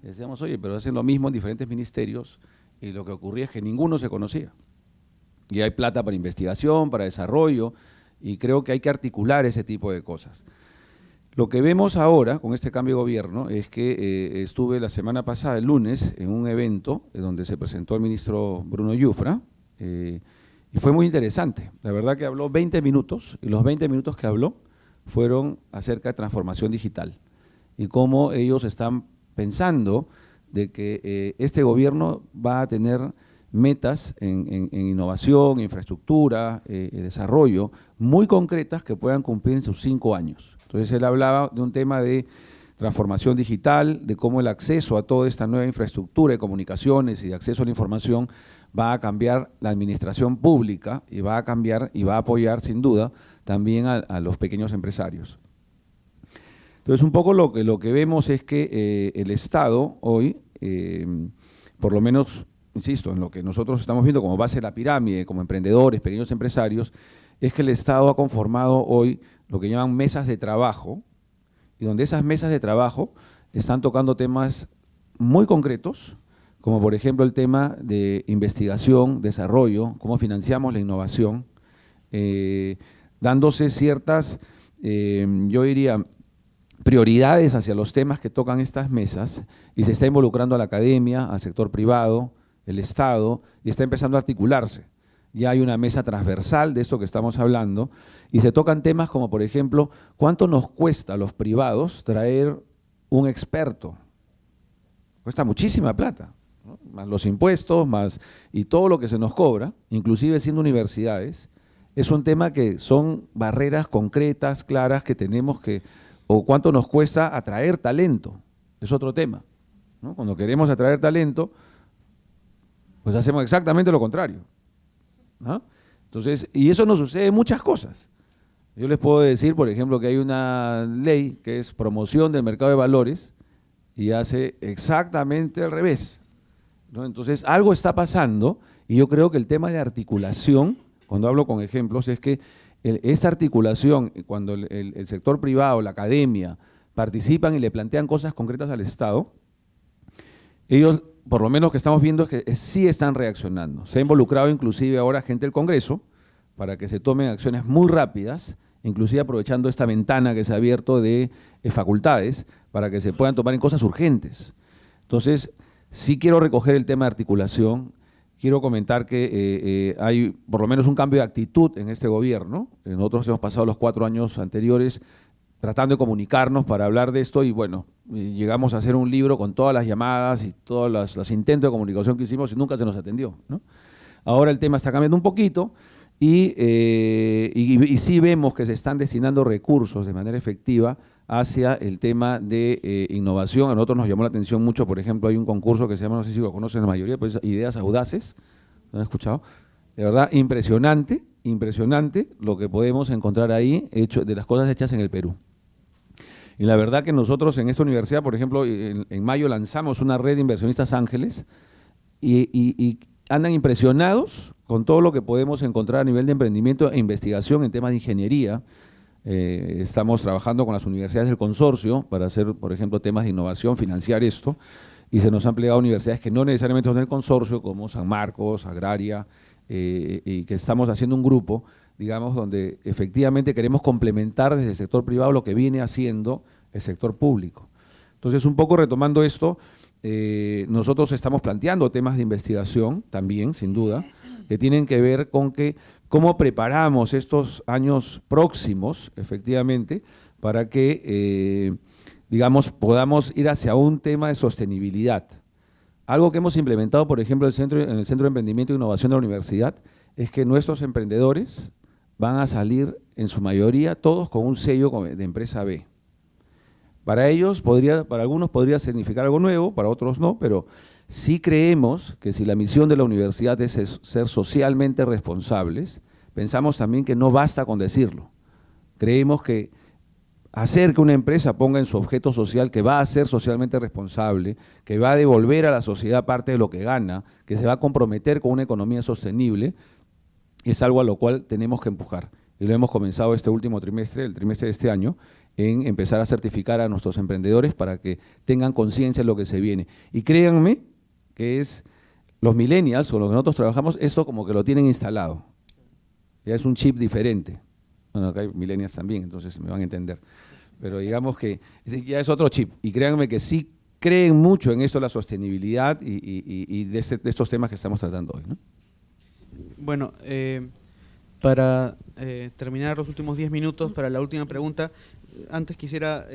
Y decíamos, oye, pero hacen lo mismo en diferentes ministerios, y lo que ocurría es que ninguno se conocía. Y hay plata para investigación, para desarrollo, y creo que hay que articular ese tipo de cosas. Lo que vemos ahora con este cambio de gobierno es que estuve la semana pasada, el lunes, en un evento donde se presentó el ministro Bruno Yufra, y fue muy interesante. La verdad que habló 20 minutos, y los 20 minutos que habló fueron acerca de transformación digital y cómo ellos están pensando de que este gobierno va a tener metas en innovación, infraestructura, desarrollo, muy concretas que puedan cumplir en sus 5 años. Entonces él hablaba de un tema de transformación digital, de cómo el acceso a toda esta nueva infraestructura de comunicaciones y de acceso a la información va a cambiar la administración pública y va a cambiar y va a apoyar sin duda también a los pequeños empresarios. Entonces un poco lo que vemos es que el Estado hoy, por lo menos, insisto, en lo que nosotros estamos viendo como base de la pirámide, como emprendedores, pequeños empresarios, es que el Estado ha conformado hoy lo que llaman mesas de trabajo, y donde esas mesas de trabajo están tocando temas muy concretos, como por ejemplo el tema de investigación, desarrollo, cómo financiamos la innovación, dándose ciertas, yo diría, prioridades hacia los temas que tocan estas mesas, y se está involucrando a la academia, al sector privado, el Estado, y está empezando a articularse. Ya hay una mesa transversal de esto que estamos hablando, y se tocan temas como, por ejemplo, ¿cuánto nos cuesta a los privados traer un experto? Cuesta muchísima plata, ¿no? Más los impuestos, más y todo lo que se nos cobra, inclusive siendo universidades, es un tema que son barreras concretas, claras, que tenemos que, o cuánto nos cuesta atraer talento, es otro tema, ¿no? Cuando queremos atraer talento, pues hacemos exactamente lo contrario, ¿no? Entonces, y eso nos sucede en muchas cosas. Yo les puedo decir, por ejemplo, que hay una ley que es promoción del mercado de valores y hace exactamente al revés, ¿no? Entonces, algo está pasando, y yo creo que el tema de articulación, cuando hablo con ejemplos, es que esta articulación, cuando el sector privado, la academia, participan y le plantean cosas concretas al Estado, ellos, por lo menos que estamos viendo, es que sí están reaccionando. Se ha involucrado inclusive ahora gente del Congreso para que se tomen acciones muy rápidas, inclusive aprovechando esta ventana que se ha abierto de facultades, para que se puedan tomar en cosas urgentes. Entonces, sí quiero recoger el tema de articulación. Quiero comentar que hay por lo menos un cambio de actitud en este gobierno. Nosotros hemos pasado los 4 años anteriores tratando de comunicarnos para hablar de esto, y bueno, llegamos a hacer un libro con todas las llamadas y todos los intentos de comunicación que hicimos y nunca se nos atendió, ¿no? Ahora el tema está cambiando un poquito, y sí vemos que se están destinando recursos de manera efectiva hacia el tema de innovación. A nosotros nos llamó la atención mucho, por ejemplo, hay un concurso que se llama, no sé si lo conocen la mayoría, pues Ideas Audaces, ¿lo han escuchado? De verdad, impresionante, impresionante lo que podemos encontrar ahí, hecho de las cosas hechas en el Perú. Y la verdad que nosotros en esta universidad, por ejemplo, en mayo lanzamos una red de inversionistas ángeles, y andan impresionados con todo lo que podemos encontrar a nivel de emprendimiento e investigación en temas de ingeniería. Estamos trabajando con las universidades del consorcio para hacer, por ejemplo, temas de innovación, financiar esto, y se nos han plegado universidades que no necesariamente son del consorcio, como San Marcos, Agraria, y que estamos haciendo un grupo, digamos, donde efectivamente queremos complementar desde el sector privado lo que viene haciendo el sector público. Entonces, un poco retomando esto, nosotros estamos planteando temas de investigación también, sin duda, que tienen que ver con que cómo preparamos estos años próximos, efectivamente, para que, digamos, podamos ir hacia un tema de sostenibilidad. Algo que hemos implementado, por ejemplo, en el Centro de Emprendimiento e Innovación de la Universidad, es que nuestros emprendedores van a salir, en su mayoría, todos con un sello de empresa B. Para ellos, para algunos podría significar algo nuevo, para otros no, pero sí creemos que si la misión de la universidad es ser socialmente responsables, pensamos también que no basta con decirlo. Creemos que hacer que una empresa ponga en su objeto social que va a ser socialmente responsable, que va a devolver a la sociedad parte de lo que gana, que se va a comprometer con una economía sostenible, es algo a lo cual tenemos que empujar. Y lo hemos comenzado este último trimestre, el trimestre de este año, en empezar a certificar a nuestros emprendedores para que tengan conciencia de lo que se viene. Y créanme que es los millennials con los que nosotros trabajamos, esto como que lo tienen instalado. Ya es un chip diferente. Bueno, acá hay millennials también, entonces me van a entender. Pero digamos que ya es otro chip. Y créanme que sí creen mucho en esto, la sostenibilidad y de estos temas que estamos tratando hoy, ¿no? Bueno, para terminar los últimos 10 minutos, para la última pregunta, antes quisiera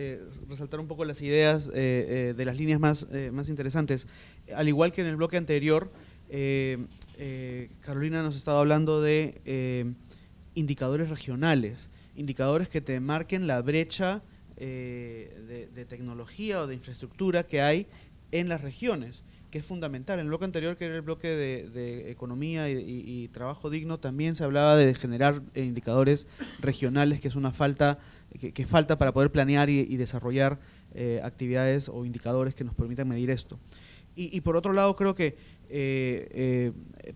resaltar un poco las ideas de las líneas más interesantes. Al igual que en el bloque anterior, Carolina nos estaba hablando de indicadores regionales, indicadores que te marquen la brecha de tecnología o de infraestructura que hay en las regiones, que es fundamental. En el bloque anterior, que era el bloque de economía y trabajo digno, también se hablaba de generar indicadores regionales, que es una falta que falta para poder planear y desarrollar actividades o indicadores que nos permitan medir esto. Y por otro lado, creo que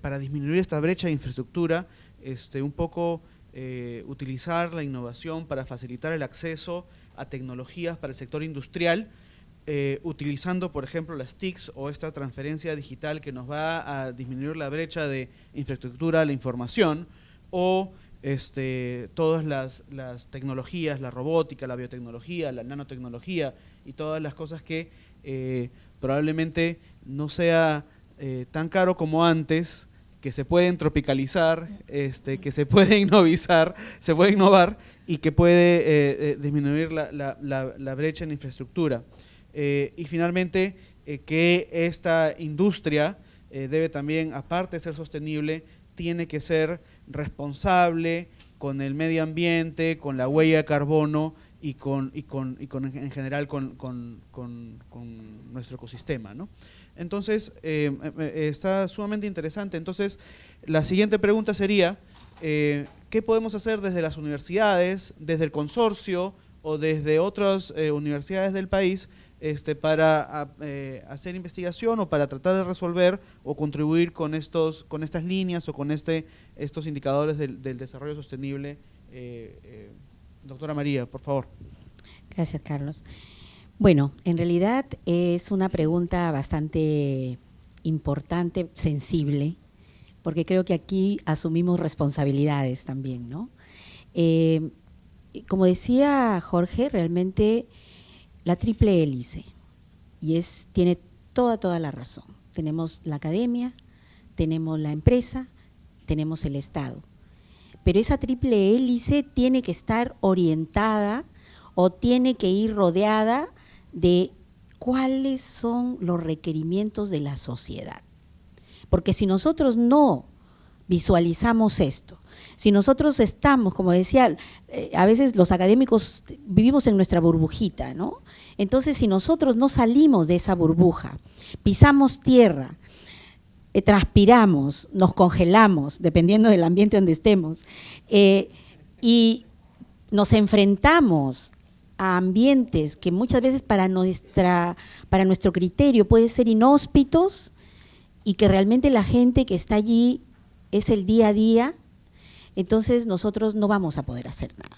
para disminuir esta brecha de infraestructura, un poco utilizar la innovación para facilitar el acceso a tecnologías para el sector industrial, utilizando, por ejemplo, las TICs o esta transferencia digital que nos va a disminuir la brecha de infraestructura a la información, o todas las tecnologías, la robótica, la biotecnología, la nanotecnología y todas las cosas que probablemente no sea tan caro como antes, que se pueden tropicalizar, que se puede innovar y que puede disminuir la brecha en infraestructura. Y finalmente, que esta industria debe también, aparte de ser sostenible, tiene que ser responsable con el medio ambiente, con la huella de carbono y en general con nuestro ecosistema, ¿no? Entonces, está sumamente interesante. Entonces, la siguiente pregunta sería, ¿qué podemos hacer desde las universidades, desde el consorcio o desde otras universidades del país para hacer investigación o para tratar de resolver o contribuir con estas líneas o con estos indicadores del desarrollo sostenible? Doctora María, por favor. Gracias, Carlos. Bueno, en realidad es una pregunta bastante importante, sensible, porque creo que aquí asumimos responsabilidades también, ¿no? Como decía Jorge, realmente la triple hélice, y tiene toda la razón. Tenemos la academia, tenemos la empresa, tenemos el Estado. Pero esa triple hélice tiene que estar orientada o tiene que ir rodeada de cuáles son los requerimientos de la sociedad. Porque si nosotros no visualizamos esto, si nosotros estamos, como decía, a veces los académicos vivimos en nuestra burbujita, ¿no? Entonces, si nosotros no salimos de esa burbuja, pisamos tierra, transpiramos, nos congelamos, dependiendo del ambiente donde estemos, y nos enfrentamos a ambientes que muchas veces para nuestro criterio pueden ser inhóspitos y que realmente la gente que está allí es el día a día, entonces nosotros no vamos a poder hacer nada.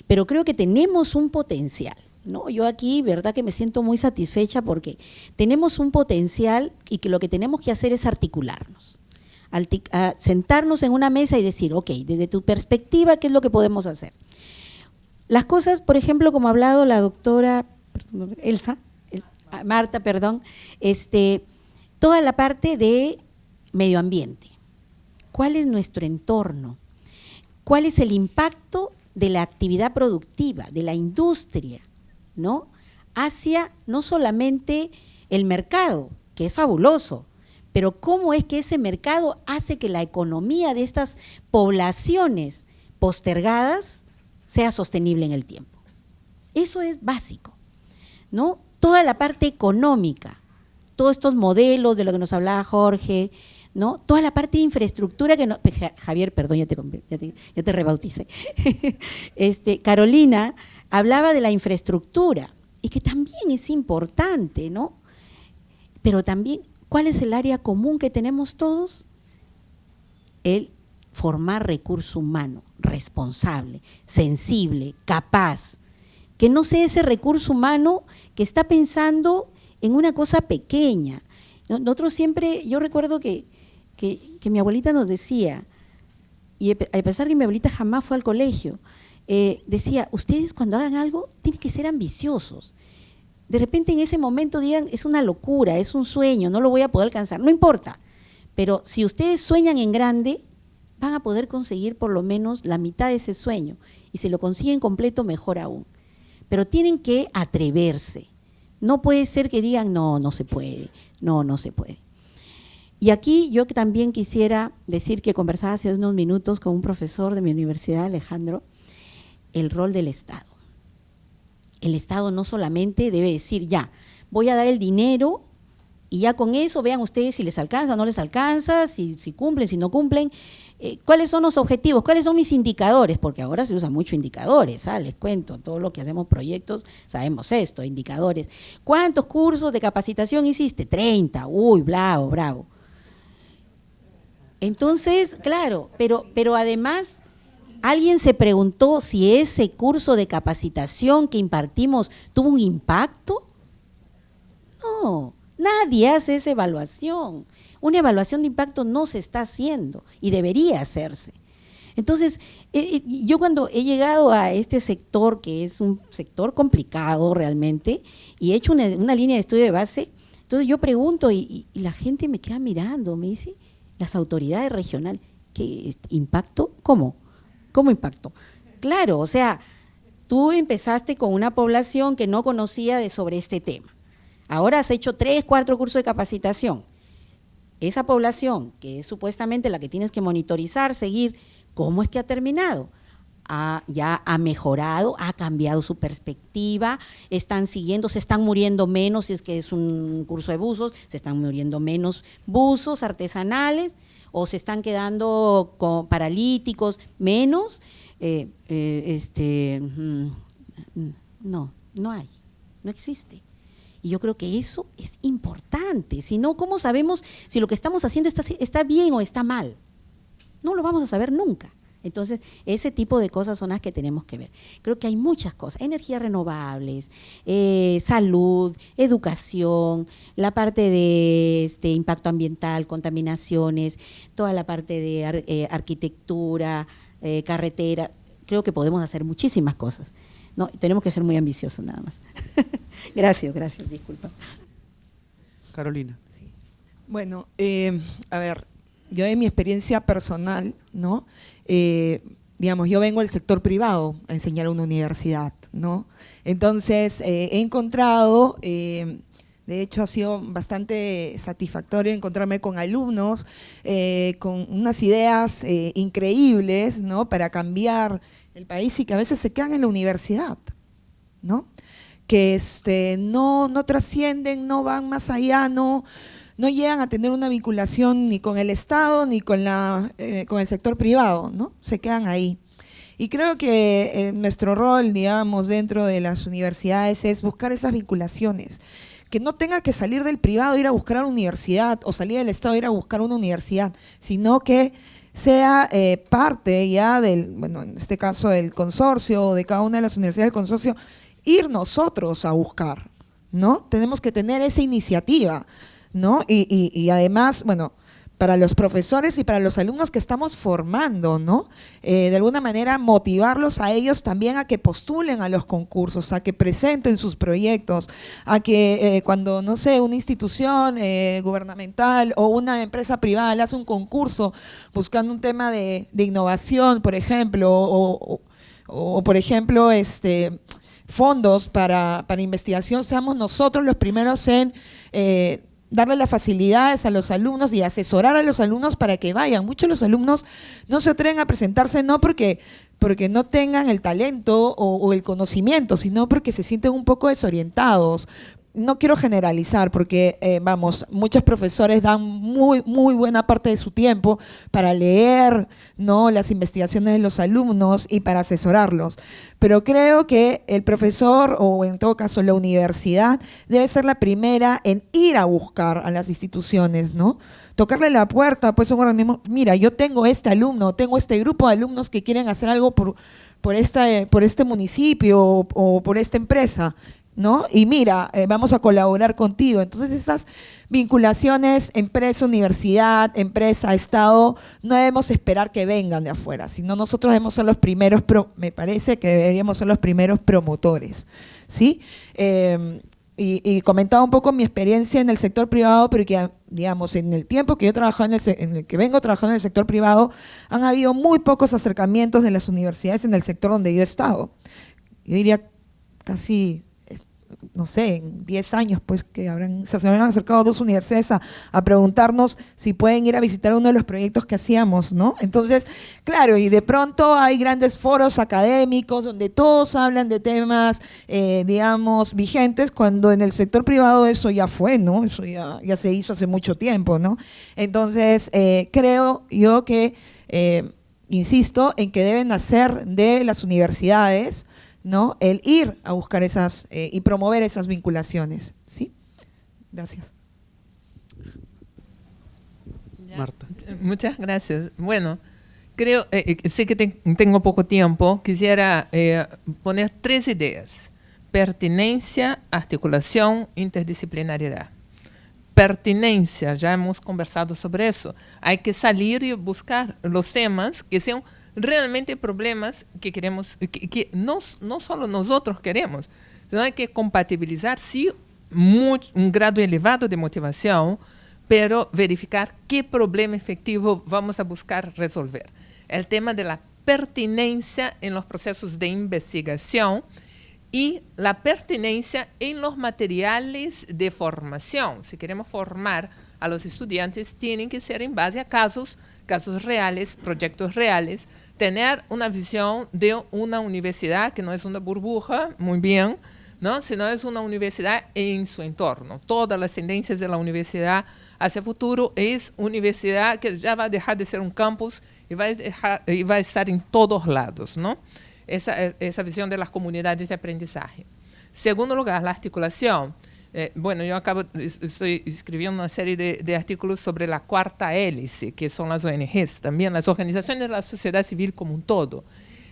Pero creo que tenemos un potencial, ¿no? Yo aquí, verdad que me siento muy satisfecha porque tenemos un potencial y que lo que tenemos que hacer es articularnos, sentarnos en una mesa y decir, ok, desde tu perspectiva, ¿qué es lo que podemos hacer? Las cosas, por ejemplo, como ha hablado la doctora Marta, toda la parte de medio ambiente. ¿Cuál es nuestro entorno? ¿Cuál es el impacto de la actividad productiva, de la industria, ¿no? Hacia no solamente el mercado, que es fabuloso, pero cómo es que ese mercado hace que la economía de estas poblaciones postergadas sea sostenible en el tiempo. Eso es básico, ¿no? Toda la parte económica, todos estos modelos de lo que nos hablaba Jorge, ¿no? Toda la parte de infraestructura que no… Javier, perdón, ya te rebauticé. Carolina hablaba de la infraestructura y que también es importante, ¿no? Pero también, ¿cuál es el área común que tenemos todos? El formar recurso humano, responsable, sensible, capaz, que no sea ese recurso humano que está pensando en una cosa pequeña. Nosotros siempre, yo recuerdo que mi abuelita nos decía, y a pesar que mi abuelita jamás fue al colegio, decía, ustedes cuando hagan algo tienen que ser ambiciosos. De repente en ese momento digan, es una locura, es un sueño, no lo voy a poder alcanzar, no importa. Pero si ustedes sueñan en grande, van a poder conseguir por lo menos la mitad de ese sueño. Y si lo consiguen completo, mejor aún. Pero tienen que atreverse. No puede ser que digan, no, no se puede, no se puede. Y aquí yo también quisiera decir que conversaba hace unos minutos con un profesor de mi universidad, Alejandro, el rol del Estado. El Estado no solamente debe decir, ya, voy a dar el dinero y ya con eso vean ustedes si les alcanza o no les alcanza, si cumplen, si no cumplen, cuáles son los objetivos, cuáles son mis indicadores, porque ahora se usan mucho indicadores, les cuento, todo lo que hacemos proyectos, sabemos esto, indicadores. ¿Cuántos cursos de capacitación hiciste? 30, uy, bravo, bravo. Entonces, claro, pero además, ¿alguien se preguntó si ese curso de capacitación que impartimos tuvo un impacto? No, nadie hace esa evaluación. Una evaluación de impacto no se está haciendo y debería hacerse. Entonces, yo cuando he llegado a este sector, que es un sector complicado realmente, y he hecho una línea de estudio de base, entonces yo pregunto y la gente me queda mirando, me dice, las autoridades regionales, ¿qué impacto? ¿Cómo? ¿Cómo impacto? Claro, o sea, tú empezaste con una población que no conocía sobre este tema. Ahora has hecho 3, 4 cursos de capacitación. Esa población, que es supuestamente la que tienes que monitorizar, seguir, ¿cómo es que ha terminado? Ya ha mejorado, ha cambiado su perspectiva, están siguiendo, se están muriendo menos, si es que es un curso de buzos, se están muriendo menos buzos artesanales, o se están quedando paralíticos menos. No hay, no existe. Y yo creo que eso es importante, si no, ¿cómo sabemos si lo que estamos haciendo está bien o está mal? No lo vamos a saber nunca. Entonces, ese tipo de cosas son las que tenemos que ver. Creo que hay muchas cosas, energías renovables, salud, educación, la parte de impacto ambiental, contaminaciones, toda la parte de arquitectura, carretera. Creo que podemos hacer muchísimas cosas. No, tenemos que ser muy ambiciosos nada más. Gracias, disculpa. Carolina. Sí. Bueno, a ver, yo de mi experiencia personal, ¿no? Digamos, yo vengo del sector privado a enseñar a una universidad, ¿no? Entonces, he encontrado, de hecho ha sido bastante satisfactorio encontrarme con alumnos con unas ideas increíbles, ¿no? Para cambiar el país y que a veces se quedan en la universidad, ¿no? Que no trascienden, no van más allá, no llegan a tener una vinculación ni con el Estado ni con el sector privado, ¿no? Se quedan ahí. Y creo que nuestro rol, digamos, dentro de las universidades es buscar esas vinculaciones, que no tenga que salir del privado ir a buscar a una universidad o salir del Estado ir a buscar una universidad, sino que sea parte ya bueno, en este caso del consorcio o de cada una de las universidades del consorcio, ir nosotros a buscar, ¿no? Tenemos que tener esa iniciativa, ¿no? Y además, bueno, para los profesores y para los alumnos que estamos formando, ¿no? De alguna manera motivarlos a ellos también a que postulen a los concursos, a que presenten sus proyectos, a que cuando, no sé, una institución gubernamental o una empresa privada le hace un concurso buscando un tema de innovación, por ejemplo, o por ejemplo, fondos para investigación, seamos nosotros los primeros en darle las facilidades a los alumnos y asesorar a los alumnos para que vayan. Muchos de los alumnos no se atreven a presentarse no porque no tengan el talento o el conocimiento, sino porque se sienten un poco desorientados. no quiero generalizar porque, vamos, muchos profesores dan muy buena parte de su tiempo para leer, ¿no?, las investigaciones de los alumnos y para asesorarlos. Pero creo que el profesor, o en todo caso la universidad, debe ser la primera en ir a buscar a las instituciones, ¿no? Tocarle la puerta, pues un organismo, mira, yo tengo este alumno, tengo este grupo de alumnos que quieren hacer algo por este municipio o por esta empresa, ¿no? Y mira, vamos a colaborar contigo. Entonces esas vinculaciones empresa-universidad, empresa-estado, no debemos esperar que vengan de afuera, sino nosotros debemos ser los primeros, me parece que deberíamos ser los primeros promotores, ¿sí? Y comentaba un poco mi experiencia en el sector privado, pero que, digamos, en el tiempo que yo trabajaba en el que vengo trabajando en el sector privado, han habido muy pocos acercamientos de las universidades en el sector donde yo he estado. Yo diría casi, no sé, en 10 años, pues, que se habrán acercado 2 universidades a preguntarnos si pueden ir a visitar uno de los proyectos que hacíamos, ¿no? Entonces, claro, y de pronto hay grandes foros académicos donde todos hablan de temas, digamos, vigentes, cuando en el sector privado eso ya fue, ¿no? Eso ya se hizo hace mucho tiempo, ¿no? Entonces, creo yo que, insisto, en que deben nacer de las universidades, ¿no?, el ir a buscar esas y promover esas vinculaciones, ¿sí? Gracias. Marta. Muchas gracias. Bueno, creo, sé que tengo poco tiempo, quisiera poner 3 ideas: pertinencia, articulación, interdisciplinariedad. Pertinencia, ya hemos conversado sobre eso. Hay que salir y buscar los temas que sean realmente problemas que queremos, que no solo nosotros queremos, sino hay que compatibilizar, sí, un grado elevado de motivación, pero verificar qué problema efectivo vamos a buscar resolver. El tema de la pertinencia en los procesos de investigación y la pertinencia en los materiales de formación. Si queremos formar a los estudiantes, tienen que ser en base a casos reales, proyectos reales, tener una visión de una universidad que no es una burbuja, muy bien, ¿no?, sino es una universidad en su entorno. Todas las tendencias de la universidad hacia el futuro es universidad que ya va a dejar de ser un campus y va a estar en todos lados, ¿no? Esa visión de las comunidades de aprendizaje. Segundo lugar, la articulación. Bueno, yo estoy escribiendo una serie de artículos sobre la cuarta hélice, que son las ONGs, también las organizaciones de la sociedad civil como un todo,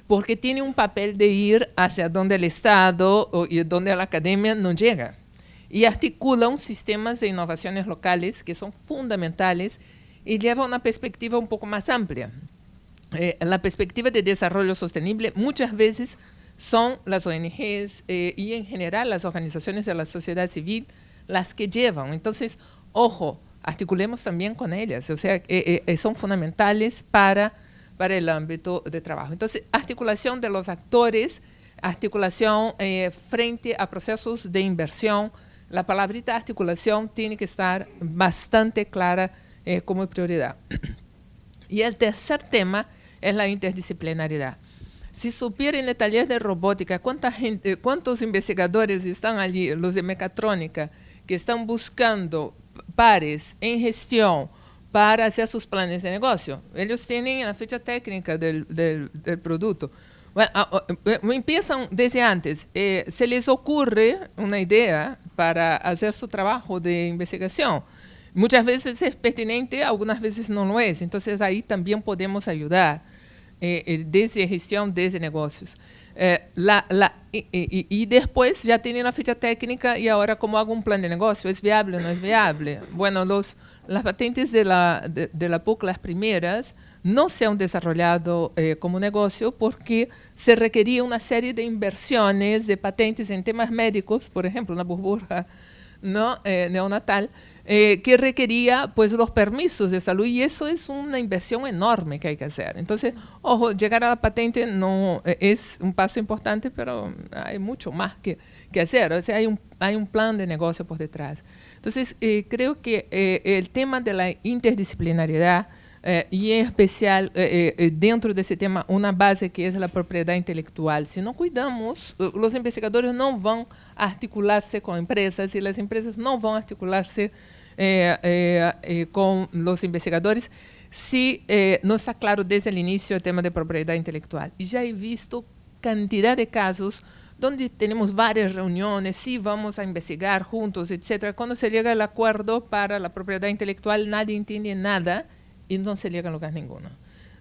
porque tiene un papel de ir hacia donde el Estado y donde la academia no llega, y articulan sistemas de innovaciones locales que son fundamentales y llevan una perspectiva un poco más amplia. La perspectiva de desarrollo sostenible muchas veces son las ONGs y en general las organizaciones de la sociedad civil las que llevan. Entonces, ojo, articulemos también con ellas, o sea, son fundamentales para el ámbito de trabajo. Entonces, articulación de los actores, articulación frente a procesos de inversión. La palabrita articulación tiene que estar bastante clara como prioridad. Y el tercer tema es la interdisciplinariedad. Si supiera en el taller de robótica cuántos investigadores están allí, los de mecatrónica, que están buscando pares en gestión para hacer sus planes de negocio. Ellos tienen la ficha técnica del producto. Bueno, empiezan desde antes. Se les ocurre una idea para hacer su trabajo de investigación. Muchas veces es pertinente, algunas veces no lo es. Entonces, ahí también podemos ayudar desde gestión, desde negocios. Y después ya tienen la ficha técnica y ahora, ¿cómo hago un plan de negocio? ¿Es viable o no es viable? Bueno, las patentes de la PUC, las primeras, no se han desarrollado como negocio porque se requería una serie de inversiones de patentes en temas médicos, por ejemplo, una burbuja, ¿no?, neonatal, que requería pues los permisos de salud, y eso es una inversión enorme que hay que hacer. Entonces, ojo, llegar a la patente no es un paso importante, pero hay mucho más que hacer. O sea, hay un plan de negocio por detrás. Entonces, creo que el tema de la interdisciplinariedad y en especial dentro de ese tema una base que es la propiedad intelectual. Si no cuidamos, los investigadores no van a articularse con empresas y las empresas no van a articularse con los investigadores si no está claro desde el inicio el tema de propiedad intelectual. Y ya he visto cantidad de casos donde tenemos varias reuniones, sí vamos a investigar juntos, etcétera. Cuando se llega al acuerdo para la propiedad intelectual, nadie entiende nada y no se llega a lugar ninguno,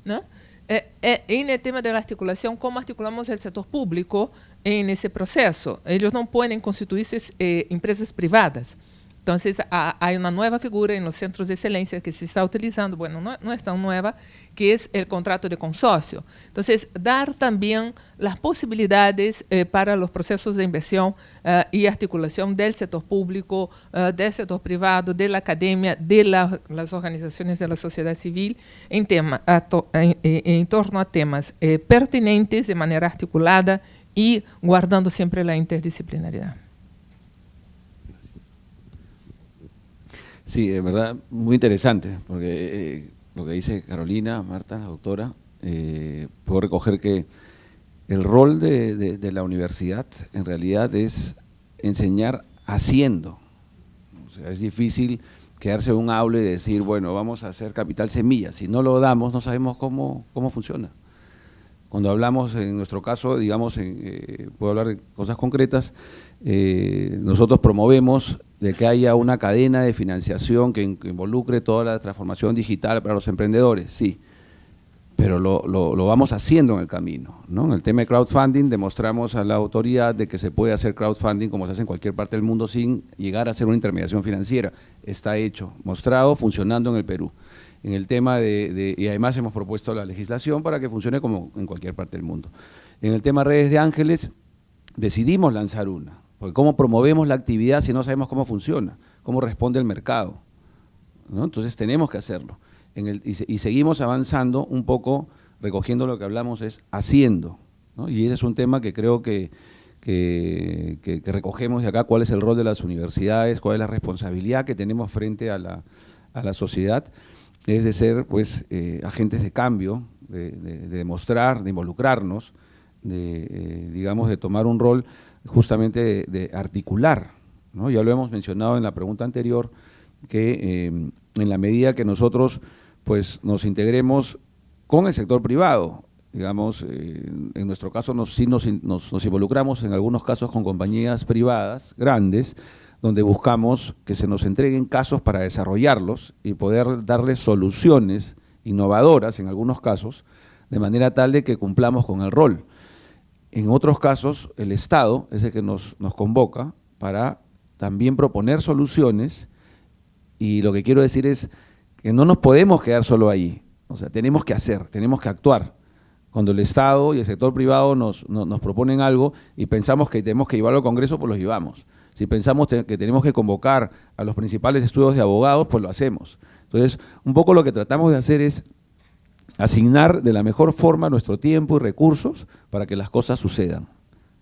¿no? En el tema de la articulación, ¿cómo articulamos el sector público en ese proceso? Ellos no pueden constituirse empresas privadas. Entonces, hay una nueva figura en los centros de excelencia que se está utilizando, bueno, no es tan nueva, que es el contrato de consorcio. Entonces, dar también las posibilidades para los procesos de inversión y articulación del sector público, del sector privado, de la academia, de las organizaciones de la sociedad civil, en torno a temas pertinentes de manera articulada y guardando siempre la interdisciplinaridad. Sí, es verdad, muy interesante, porque lo que dice Carolina, Marta, la doctora, puedo recoger que el rol de la universidad en realidad es enseñar haciendo. O sea, es difícil quedarse en un aula y decir, bueno, vamos a hacer capital semilla. Si no lo damos, no sabemos cómo funciona. Cuando hablamos, en nuestro caso, digamos, puedo hablar de cosas concretas, nosotros promovemos de que haya una cadena de financiación que involucre toda la transformación digital para los emprendedores, sí, pero lo vamos haciendo en el camino, ¿no? En el tema de crowdfunding demostramos a la autoridad de que se puede hacer crowdfunding como se hace en cualquier parte del mundo sin llegar a ser una intermediación financiera. Está hecho, mostrado, funcionando en el Perú. En el tema y además hemos propuesto la legislación para que funcione como en cualquier parte del mundo. En el tema redes de ángeles decidimos lanzar una, porque cómo promovemos la actividad si no sabemos cómo funciona, cómo responde el mercado, ¿no? Entonces tenemos que hacerlo. Y seguimos avanzando un poco, recogiendo lo que hablamos es haciendo, ¿no? Y ese es un tema que creo que recogemos de acá, cuál es el rol de las universidades, cuál es la responsabilidad que tenemos frente a la sociedad, es de ser pues agentes de cambio, de demostrar, de involucrarnos, digamos, de tomar un rol justamente de articular, ¿no? Ya lo hemos mencionado en la pregunta anterior, que en la medida que nosotros pues nos integremos con el sector privado, digamos, en nuestro caso sí nos involucramos en algunos casos con compañías privadas grandes, donde buscamos que se nos entreguen casos para desarrollarlos y poder darles soluciones innovadoras en algunos casos, de manera tal de que cumplamos con el rol. En otros casos, el Estado es el que nos convoca para también proponer soluciones, y lo que quiero decir es que no nos podemos quedar solo ahí, o sea, tenemos que hacer, tenemos que actuar. Cuando el Estado y el sector privado nos proponen algo y pensamos que tenemos que llevarlo al Congreso, pues lo llevamos. Si pensamos que tenemos que convocar a los principales estudios de abogados, pues lo hacemos. Entonces, un poco lo que tratamos de hacer es asignar de la mejor forma nuestro tiempo y recursos para que las cosas sucedan.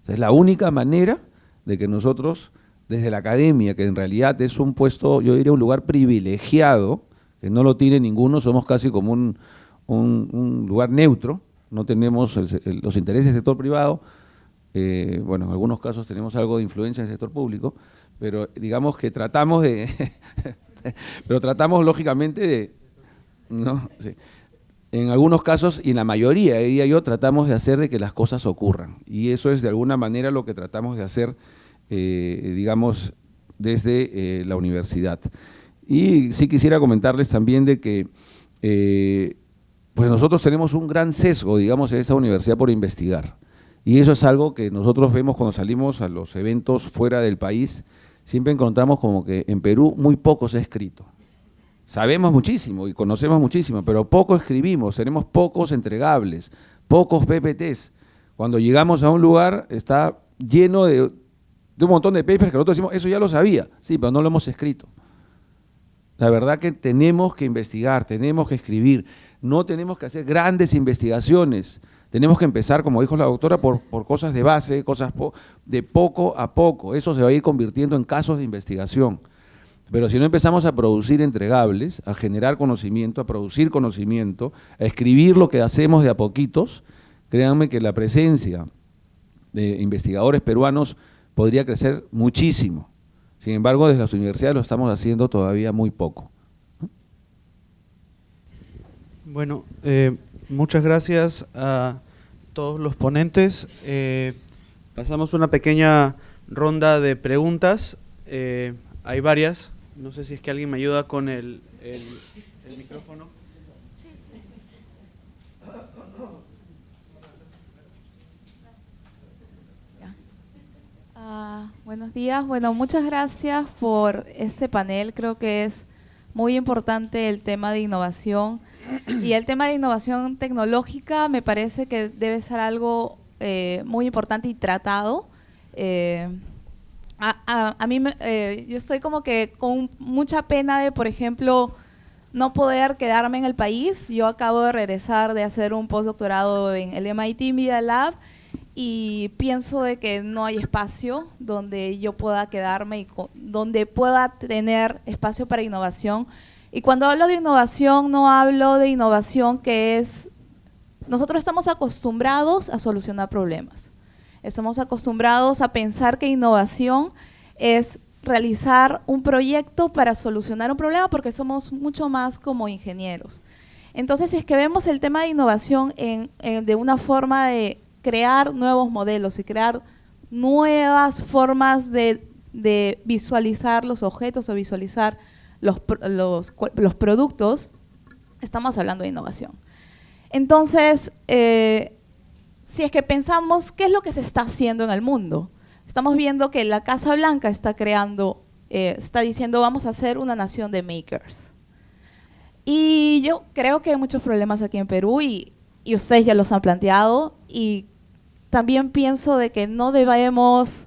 O sea, es la única manera de que nosotros, desde la academia, que en realidad es un puesto, yo diría un lugar privilegiado, que no lo tiene ninguno, somos casi como un lugar neutro, no tenemos los intereses del sector privado. Bueno, en algunos casos tenemos algo de influencia en el sector público, pero digamos que tratamos pero tratamos lógicamente ¿no? Sí. En algunos casos, y en la mayoría, diría yo, tratamos de hacer de que las cosas ocurran, y eso es de alguna manera lo que tratamos de hacer, digamos, desde la universidad. Y sí quisiera comentarles también de que pues nosotros tenemos un gran sesgo, digamos, en esa universidad por investigar. Y eso es algo que nosotros vemos cuando salimos a los eventos fuera del país, siempre encontramos como que en Perú muy poco se ha escrito. Sabemos muchísimo y conocemos muchísimo, pero poco escribimos, tenemos pocos entregables, pocos PPTs. Cuando llegamos a un lugar está lleno de un montón de papers que nosotros decimos, eso ya lo sabía, sí, pero no lo hemos escrito. La verdad que tenemos que investigar, tenemos que escribir, no tenemos que hacer grandes investigaciones. Tenemos que empezar, como dijo la doctora, por cosas de base, cosas de poco a poco. Eso se va a ir convirtiendo en casos de investigación. Pero si no empezamos a producir entregables, a generar conocimiento, a producir conocimiento, a escribir lo que hacemos de a poquitos, créanme que la presencia de investigadores peruanos podría crecer muchísimo. Sin embargo, desde las universidades lo estamos haciendo todavía muy poco. Bueno, muchas gracias a todos los ponentes. Pasamos una pequeña ronda de preguntas. Hay varias. No sé si es que alguien me ayuda con el micrófono. Buenos días. Bueno, muchas gracias por este panel. Creo que es muy importante el tema de innovación. Y el tema de innovación tecnológica me parece que debe ser algo muy importante y tratado. A mí, yo estoy como que con mucha pena de, por ejemplo, no poder quedarme en el país. Yo acabo de regresar de hacer un postdoctorado en el MIT Media Lab y pienso de que no hay espacio donde yo pueda quedarme y donde pueda tener espacio para innovación. Y cuando hablo de innovación, no hablo de innovación que es… Nosotros estamos acostumbrados a solucionar problemas. Estamos acostumbrados a pensar que innovación es realizar un proyecto para solucionar un problema porque somos mucho más como ingenieros. Entonces, si es que vemos el tema de innovación de una forma de crear nuevos modelos y crear nuevas formas de visualizar los objetos o visualizar los productos, estamos hablando de innovación. Entonces, si es que pensamos qué es lo que se está haciendo en el mundo, estamos viendo que la Casa Blanca está creando, está diciendo vamos a hacer una nación de makers. Y yo creo que hay muchos problemas aquí en Perú y ustedes ya los han planteado y también pienso de que no debemos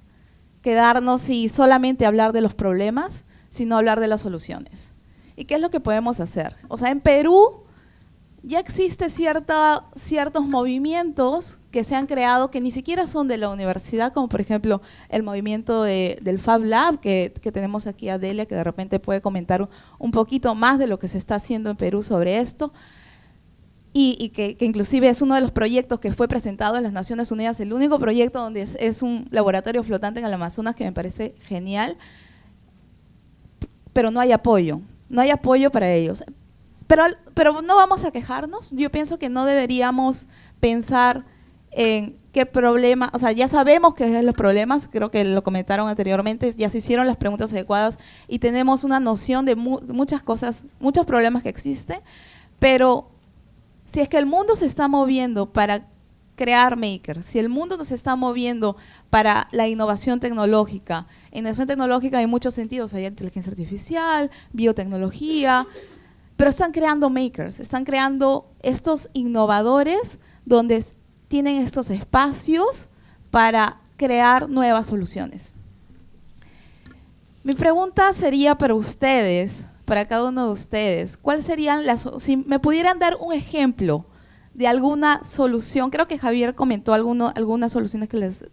quedarnos y solamente hablar de los problemas, sino hablar de las soluciones. ¿Y qué es lo que podemos hacer? O sea, en Perú ya existen ciertos movimientos que se han creado que ni siquiera son de la universidad, como por ejemplo el movimiento del Fab Lab, que tenemos aquí a Delia, que de repente puede comentar un poquito más de lo que se está haciendo en Perú sobre esto, y que inclusive es uno de los proyectos que fue presentado en las Naciones Unidas, el único proyecto donde es un laboratorio flotante en el Amazonas, que me parece genial, pero no hay apoyo para ellos. Pero no vamos a quejarnos. Yo pienso que no deberíamos pensar en qué problema, o sea, ya sabemos qué son los problemas, creo que lo comentaron anteriormente, ya se hicieron las preguntas adecuadas y tenemos una noción de muchas cosas, muchos problemas que existen, pero si es que el mundo se está moviendo para crear makers, si el mundo se está moviendo para la innovación tecnológica, en innovación tecnológica hay muchos sentidos, hay inteligencia artificial, biotecnología, pero están creando makers, están creando estos innovadores donde tienen estos espacios para crear nuevas soluciones. Mi pregunta sería para ustedes, para cada uno de ustedes, ¿cuáles serían si me pudieran dar un ejemplo de alguna solución? Creo que Javier comentó algunas soluciones que les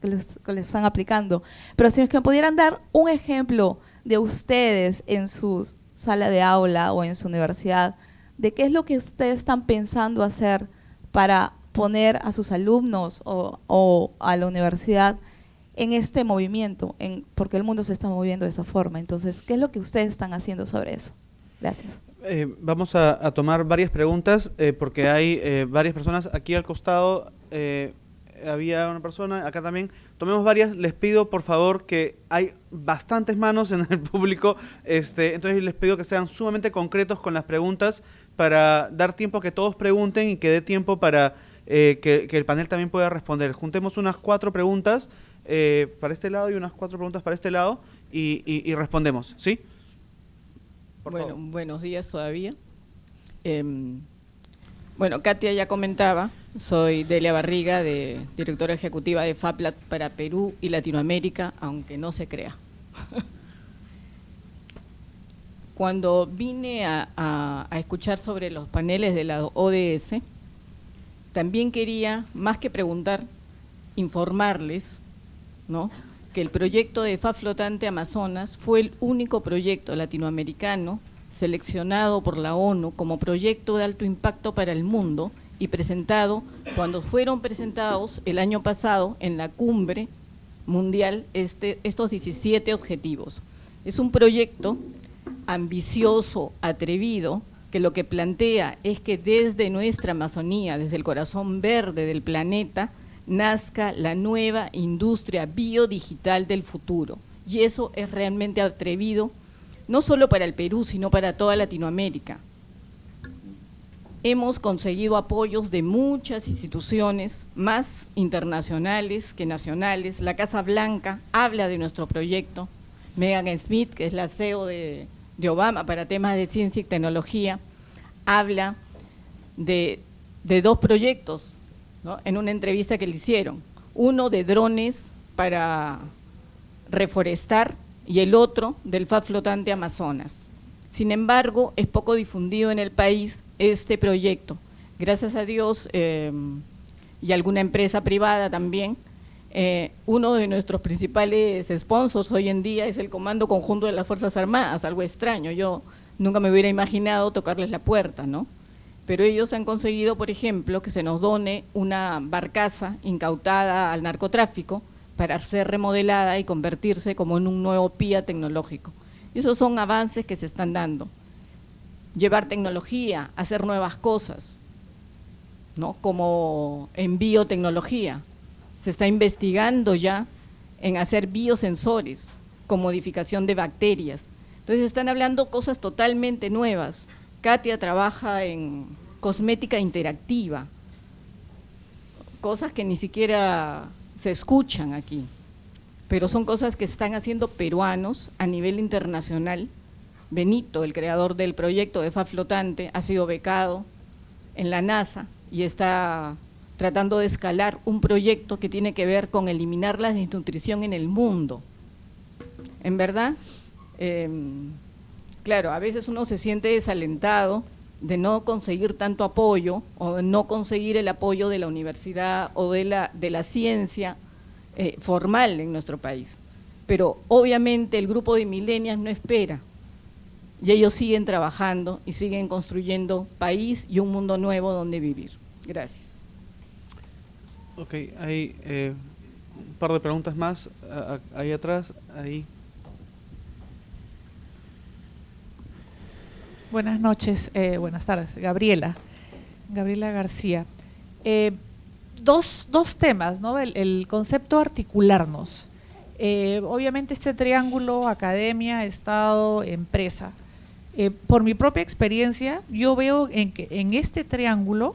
están aplicando, pero si me pudieran dar un ejemplo de ustedes en sus sala de aula o en su universidad, de qué es lo que ustedes están pensando hacer para poner a sus alumnos o a la universidad en este movimiento, porque el mundo se está moviendo de esa forma. Entonces, ¿qué es lo que ustedes están haciendo sobre eso? Gracias. Vamos a tomar varias preguntas porque hay varias personas. Aquí al costado había una persona, acá también. Tomemos varias. Les pido, por favor, que hay bastantes manos en el público. Entonces les pido que sean sumamente concretos con las preguntas para dar tiempo a que todos pregunten y que dé tiempo para que el panel también pueda responder. Juntemos unas 4 preguntas para este lado y unas 4 preguntas para este lado y respondemos, ¿sí? Bueno, buenos días todavía. Bueno, Katia ya comentaba, soy Delia Barriga, directora ejecutiva de Fab Lab para Perú y Latinoamérica, aunque no se crea. Cuando vine a escuchar sobre los paneles de la ODS, también quería, más que preguntar, informarles, ¿no?, que el proyecto de FAB Flotante Amazonas fue el único proyecto latinoamericano seleccionado por la ONU como proyecto de alto impacto para el mundo y presentado cuando fueron presentados el año pasado en la cumbre mundial estos 17 objetivos. Es un proyecto ambicioso, atrevido, que lo que plantea es que desde nuestra Amazonía, desde el corazón verde del planeta, nazca la nueva industria biodigital del futuro. Y eso es realmente atrevido, no solo para el Perú, sino para toda Latinoamérica. Hemos conseguido apoyos de muchas instituciones, más internacionales que nacionales. La Casa Blanca habla de nuestro proyecto. Megan Smith, que es la CEO de Obama para temas de ciencia y tecnología, habla de 2 proyectos, ¿no?, en una entrevista que le hicieron. Uno de drones para reforestar y el otro del FAB Flotante Amazonas. Sin embargo, es poco difundido en el país este proyecto. Gracias a Dios y alguna empresa privada también, uno de nuestros principales sponsors hoy en día es el Comando Conjunto de las Fuerzas Armadas, algo extraño, yo nunca me hubiera imaginado tocarles la puerta, ¿no? Pero ellos han conseguido, por ejemplo, que se nos done una barcaza incautada al narcotráfico para ser remodelada y convertirse como en un nuevo PIA tecnológico. Y esos son avances que se están dando. Llevar tecnología, hacer nuevas cosas, ¿no?, como en biotecnología. Se está investigando ya en hacer biosensores con modificación de bacterias. Entonces están hablando cosas totalmente nuevas. Katia trabaja en cosmética interactiva, cosas que ni siquiera se escuchan aquí, pero son cosas que están haciendo peruanos a nivel internacional. Benito, el creador del proyecto de FAB Flotante, ha sido becado en la NASA y está tratando de escalar un proyecto que tiene que ver con eliminar la desnutrición en el mundo. En verdad, claro, a veces uno se siente desalentado de no conseguir tanto apoyo o de no conseguir el apoyo de la universidad o de la ciencia formal en nuestro país. Pero obviamente el grupo de millennials no espera y ellos siguen trabajando y siguen construyendo país y un mundo nuevo donde vivir. Gracias. Ok, hay un par de preguntas más, ahí atrás, ahí. Buenas noches, buenas tardes, Gabriela García. Dos temas, ¿no? El concepto articularnos. Obviamente este triángulo, academia, Estado, empresa. Por mi propia experiencia, yo veo que en este triángulo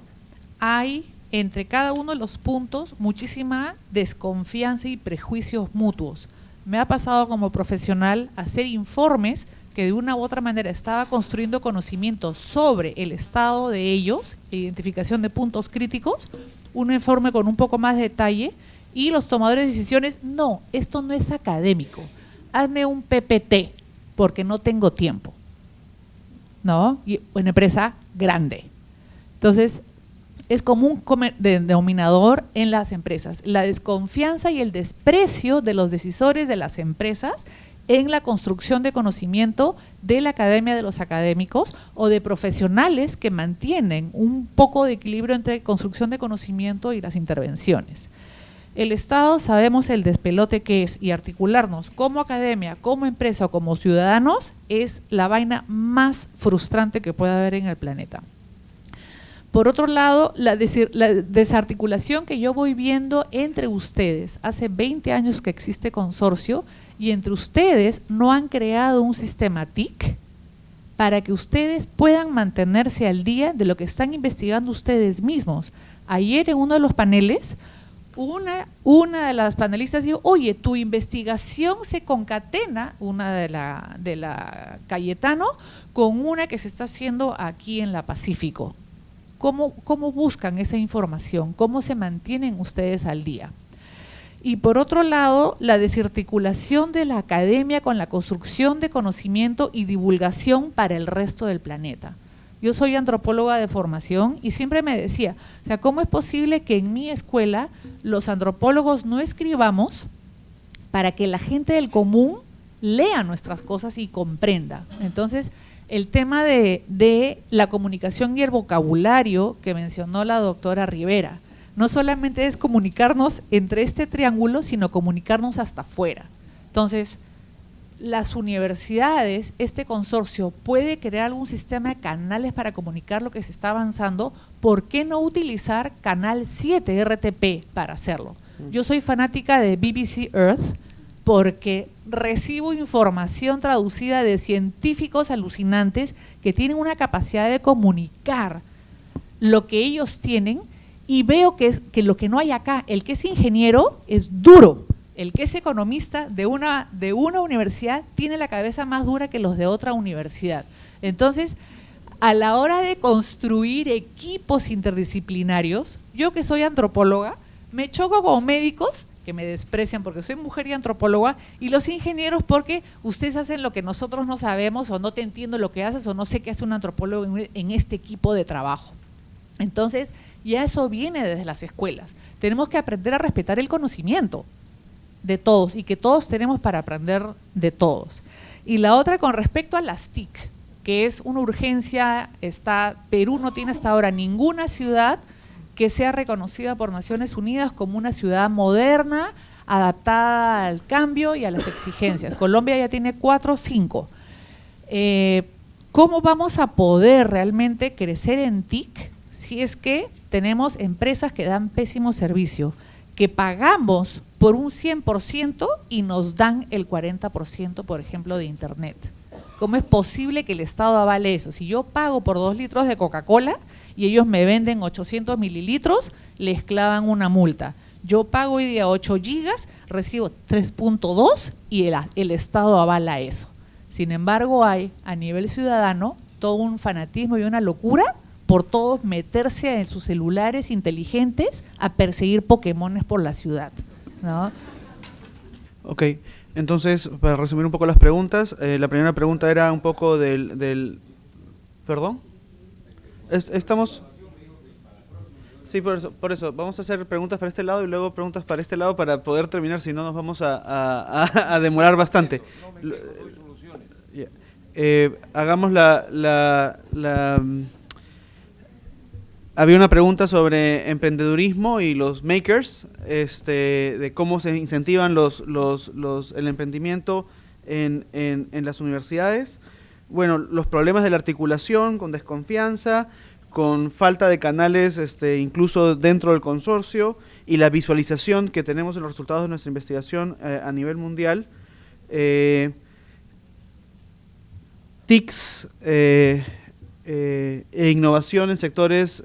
hay entre cada uno de los puntos muchísima desconfianza y prejuicios mutuos. Me ha pasado como profesional hacer informes que de una u otra manera estaba construyendo conocimiento sobre el estado de ellos, identificación de puntos críticos, un informe con un poco más de detalle, y los tomadores de decisiones, no, esto no es académico, hazme un PPT, porque no tengo tiempo, ¿no? Y una empresa grande. Entonces, es como un denominador en las empresas, la desconfianza y el desprecio de los decisores de las empresas en la construcción de conocimiento de la academia de los académicos o de profesionales que mantienen un poco de equilibrio entre construcción de conocimiento y las intervenciones. El Estado, sabemos el despelote que es, y articularnos como academia, como empresa o como ciudadanos es la vaina más frustrante que puede haber en el planeta. Por otro lado, la desarticulación que yo voy viendo entre ustedes, hace 20 años que existe consorcio, y entre ustedes no han creado un sistema TIC para que ustedes puedan mantenerse al día de lo que están investigando ustedes mismos. Ayer en uno de los paneles, una de las panelistas dijo, oye, tu investigación se concatena, una de la Cayetano, con una que se está haciendo aquí en la Pacífico. ¿Cómo buscan esa información? ¿Cómo se mantienen ustedes al día? Y por otro lado, la desarticulación de la academia con la construcción de conocimiento y divulgación para el resto del planeta. Yo soy antropóloga de formación y siempre me decía, o sea, ¿cómo es posible que en mi escuela los antropólogos no escribamos para que la gente del común lea nuestras cosas y comprenda. Entonces, el tema de la comunicación y el vocabulario que mencionó la doctora Rivera, no solamente es comunicarnos entre este triángulo, sino comunicarnos hasta afuera. Entonces, las universidades, este consorcio puede crear algún sistema de canales para comunicar lo que se está avanzando. ¿Por qué no utilizar Canal 7 RTP para hacerlo? Yo soy fanática de BBC Earth porque recibo información traducida de científicos alucinantes que tienen una capacidad de comunicar lo que ellos tienen, y veo que lo que no hay acá, el que es ingeniero es duro, el que es economista de una universidad tiene la cabeza más dura que los de otra universidad. Entonces, a la hora de construir equipos interdisciplinarios, yo que soy antropóloga, me choco con médicos que me desprecian porque soy mujer y antropóloga, y los ingenieros porque ustedes hacen lo que nosotros no sabemos, o no te entiendo lo que haces, o no sé qué hace un antropólogo en este equipo de trabajo. Entonces, ya eso viene desde las escuelas. Tenemos que aprender a respetar el conocimiento de todos, y que todos tenemos para aprender de todos. Y la otra con respecto a las TIC, que es una urgencia. Perú no tiene hasta ahora ninguna ciudad que sea reconocida por Naciones Unidas como una ciudad moderna, adaptada al cambio y a las exigencias. Colombia ya tiene 4 o 5. ¿Cómo vamos a poder realmente crecer en TIC si es que tenemos empresas que dan pésimo servicio, que pagamos por un 100% y nos dan el 40%, por ejemplo, de internet? ¿Cómo es posible que el Estado avale eso? Si yo pago por 2 litros de Coca-Cola y ellos me venden 800 mililitros, les clavan una multa. Yo pago hoy día 8 gigas, recibo 3.2 y el Estado avala eso. Sin embargo, hay a nivel ciudadano todo un fanatismo y una locura por todos meterse en sus celulares inteligentes a perseguir Pokémones por la ciudad, ¿no? Ok, entonces, para resumir un poco las preguntas, la primera pregunta era un poco del ¿perdón? Estamos... Sí, por eso, vamos a hacer preguntas para este lado y luego preguntas para este lado para poder terminar, si no nos vamos a demorar bastante. Hagamos había una pregunta sobre emprendedurismo y los makers, de cómo se incentivan el emprendimiento en las universidades. Bueno, los problemas de la articulación, con desconfianza, con falta de canales incluso dentro del consorcio, y la visualización que tenemos en los resultados de nuestra investigación a nivel mundial. TICs e innovación en sectores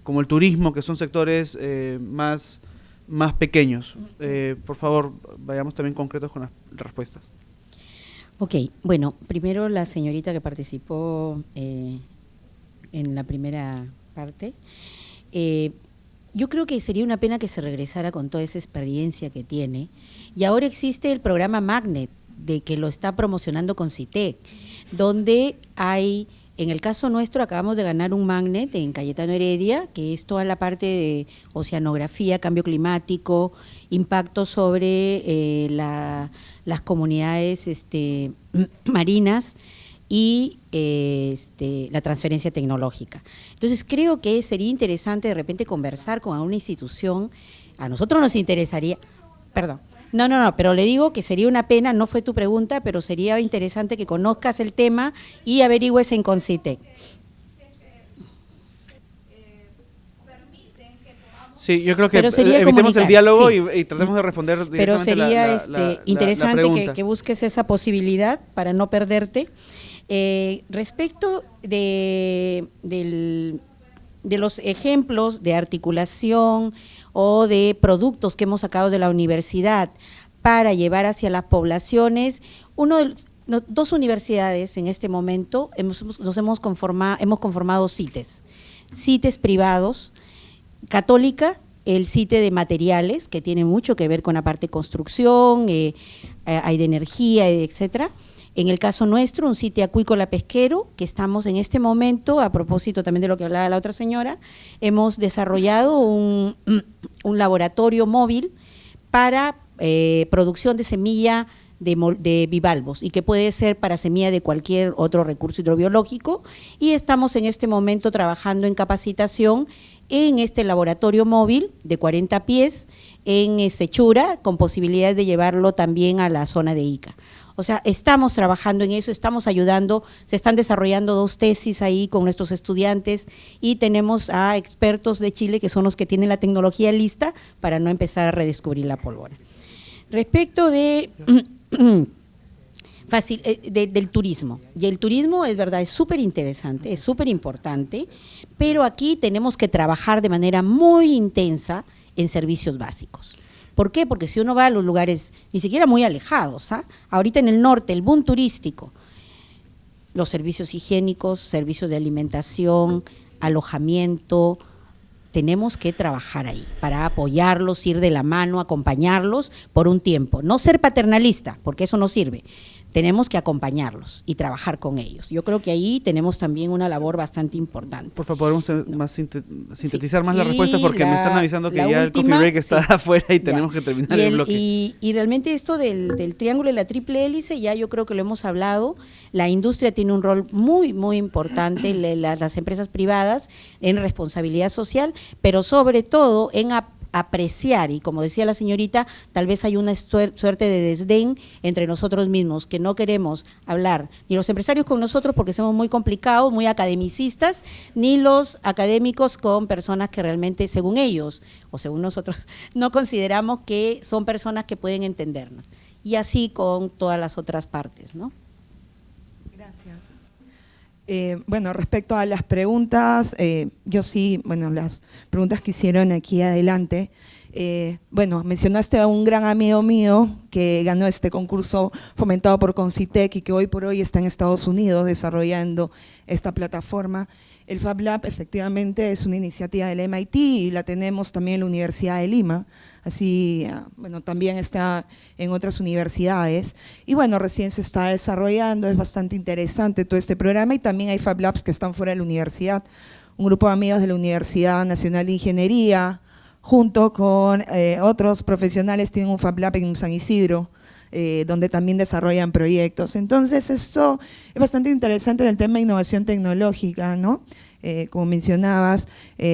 como el turismo, que son sectores más pequeños. Por favor, vayamos también concretos con las respuestas. Ok, bueno, primero la señorita que participó en la primera parte. Yo creo que sería una pena que se regresara con toda esa experiencia que tiene. Y ahora existe el programa Magnet, de que lo está promocionando con CITEC, donde hay, en el caso nuestro, acabamos de ganar un Magnet en Cayetano Heredia, que es toda la parte de oceanografía, cambio climático, impacto sobre las comunidades marinas y la transferencia tecnológica. Entonces creo que sería interesante de repente conversar con alguna institución. A nosotros nos interesaría, perdón, no, pero le digo que sería una pena, no fue tu pregunta, pero sería interesante que conozcas el tema y averigües en CONCITEC. Sí, yo creo que evitemos el diálogo, sí, y tratemos de responder directamente. Pero sería interesante la que busques esa posibilidad para no perderte. Respecto de los ejemplos de articulación o de productos que hemos sacado de la universidad para llevar hacia las poblaciones, dos universidades en este momento hemos conformado CITES privados. Católica, el CITE de materiales, que tiene mucho que ver con la parte de construcción, hay de energía, etcétera. En el caso nuestro, un CITE acuícola pesquero, que estamos en este momento, a propósito también de lo que hablaba la otra señora, hemos desarrollado un laboratorio móvil para producción de semilla de bivalvos, y que puede ser para semilla de cualquier otro recurso hidrobiológico, y estamos en este momento trabajando en capacitación en este laboratorio móvil de 40 pies en Sechura, con posibilidad de llevarlo también a la zona de Ica. O sea, estamos trabajando en eso, estamos ayudando, se están desarrollando 2 tesis ahí con nuestros estudiantes, y tenemos a expertos de Chile que son los que tienen la tecnología lista para no empezar a redescubrir la pólvora. Respecto del turismo, y el turismo es verdad, es súper interesante, es súper importante, pero aquí tenemos que trabajar de manera muy intensa en servicios básicos. ¿Por qué? Porque si uno va a los lugares ni siquiera muy alejados, ahorita en el norte, el boom turístico, los servicios higiénicos, servicios de alimentación, alojamiento, tenemos que trabajar ahí para apoyarlos, ir de la mano, acompañarlos por un tiempo. No ser paternalista, porque eso no sirve. Tenemos que acompañarlos y trabajar con ellos. Yo creo que ahí tenemos también una labor bastante importante. Por favor, podemos más sintetizar más la Y respuesta, porque me están avisando que ya el coffee break está afuera y tenemos que terminar el bloque. Y realmente esto del triángulo y la triple hélice, ya yo creo que lo hemos hablado, la industria tiene un rol muy, muy importante, las empresas privadas en responsabilidad social, pero sobre todo en apreciar, y como decía la señorita, tal vez hay una suerte de desdén entre nosotros mismos, que no queremos hablar, ni los empresarios con nosotros porque somos muy complicados, muy academicistas, ni los académicos con personas que realmente, según ellos, o según nosotros, no consideramos que son personas que pueden entendernos. Y así con todas las otras partes, ¿no? Gracias. Bueno, respecto a las preguntas, yo sí, bueno, las preguntas que hicieron aquí adelante, bueno, mencionaste a un gran amigo mío que ganó este concurso fomentado por Concitec y que hoy por hoy está en Estados Unidos desarrollando esta plataforma. El Fab Lab efectivamente es una iniciativa del MIT y la tenemos también en la Universidad de Lima, así, bueno, también está en otras universidades, y bueno, recién se está desarrollando, es bastante interesante todo este programa, y también hay Fab Labs que están fuera de la universidad, un grupo de amigos de la Universidad Nacional de Ingeniería, junto con otros profesionales, tienen un Fab Lab en San Isidro, donde también desarrollan proyectos. Entonces, esto es bastante interesante del tema de innovación tecnológica, ¿no? Como mencionabas,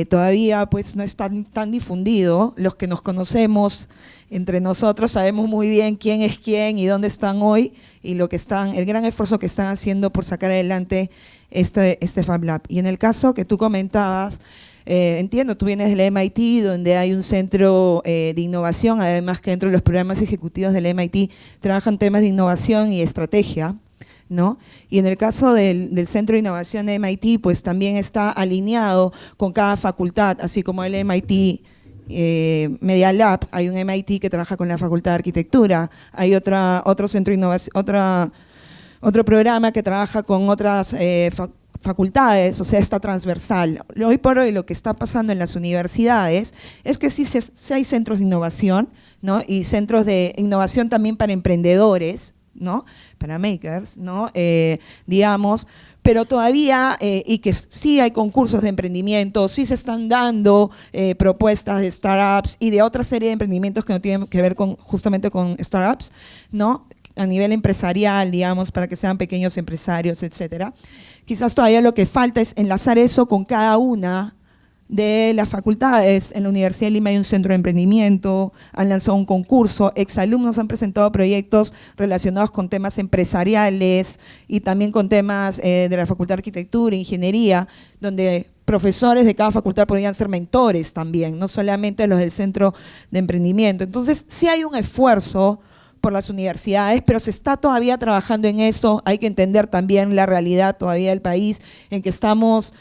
todavía pues no es tan difundido. Los que nos conocemos entre nosotros sabemos muy bien quién es quién y dónde están hoy, y el gran esfuerzo que están haciendo por sacar adelante este Fab Lab. Y en el caso que tú comentabas, entiendo, tú vienes del MIT, donde hay un centro de innovación, además que dentro de los programas ejecutivos del MIT trabajan temas de innovación y estrategia, ¿no? Y en el caso del Centro de Innovación de MIT, pues también está alineado con cada facultad, así como el MIT Media Lab, hay un MIT que trabaja con la Facultad de Arquitectura, hay otro centro de innovación, otro programa que trabaja con otras facultades, o sea, está transversal. Hoy por hoy lo que está pasando en las universidades es que sí hay centros de innovación, ¿no? Y centros de innovación también para emprendedores, ¿no? Para makers, ¿no? Digamos, pero todavía, y que sí hay concursos de emprendimiento, sí se están dando propuestas de startups y de otra serie de emprendimientos que no tienen que ver justamente con startups, ¿no? A nivel empresarial, digamos, para que sean pequeños empresarios, etcétera. Quizás todavía lo que falta es enlazar eso con cada una de las facultades. En la Universidad de Lima hay un centro de emprendimiento, han lanzado un concurso, exalumnos han presentado proyectos relacionados con temas empresariales y también con temas de la Facultad de Arquitectura e Ingeniería, donde profesores de cada facultad podrían ser mentores también, no solamente los del centro de emprendimiento. Entonces, sí hay un esfuerzo por las universidades, pero se está todavía trabajando en eso. Hay que entender también la realidad todavía del país, en que estamos,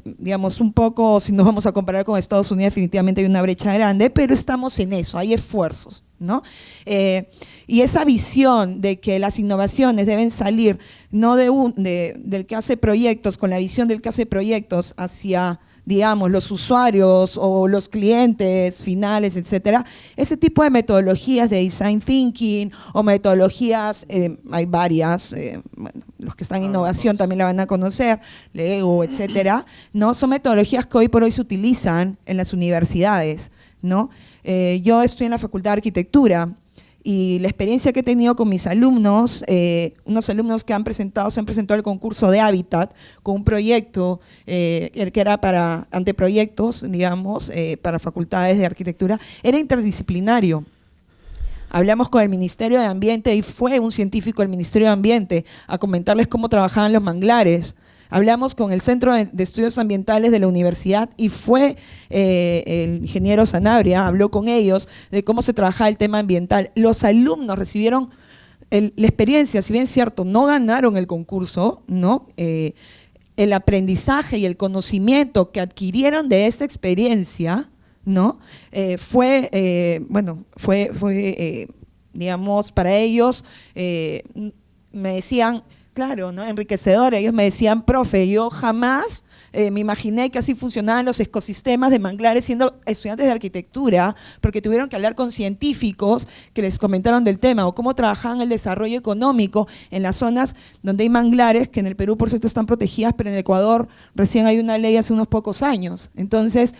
digamos, un poco, si nos vamos a comparar con Estados Unidos, definitivamente hay una brecha grande, pero estamos en eso, hay esfuerzos, ¿no? Y esa visión de que las innovaciones deben salir no del que hace proyectos, con la visión del que hace proyectos hacia, digamos, los usuarios o los clientes finales, etcétera, ese tipo de metodologías de design thinking o metodologías, hay varias, bueno, los que están en innovación también la van a conocer, Lego, etcétera, ¿no? Son metodologías que hoy por hoy se utilizan en las universidades, ¿no? yo estoy en la Facultad de Arquitectura y la experiencia que he tenido con mis alumnos, unos alumnos que se han presentado al concurso de Hábitat con un proyecto que era para anteproyectos, digamos, para facultades de arquitectura, era interdisciplinario. Hablamos con el Ministerio de Ambiente y fue un científico del Ministerio de Ambiente a comentarles cómo trabajaban los manglares. Hablamos con el Centro de Estudios Ambientales de la universidad y fue el ingeniero Sanabria, habló con ellos de cómo se trabajaba el tema ambiental. Los alumnos recibieron la experiencia, si bien es cierto, no ganaron el concurso, ¿no? El aprendizaje y el conocimiento que adquirieron de esa experiencia, ¿no? Fue, digamos, para ellos, me decían, claro, ¿no? Enriquecedor. Ellos me decían, profe, yo jamás me imaginé que así funcionaban los ecosistemas de manglares siendo estudiantes de arquitectura, porque tuvieron que hablar con científicos que les comentaron del tema, o cómo trabajaban el desarrollo económico en las zonas donde hay manglares, que en el Perú por cierto están protegidas, pero en Ecuador recién hay una ley hace unos pocos años. Entonces,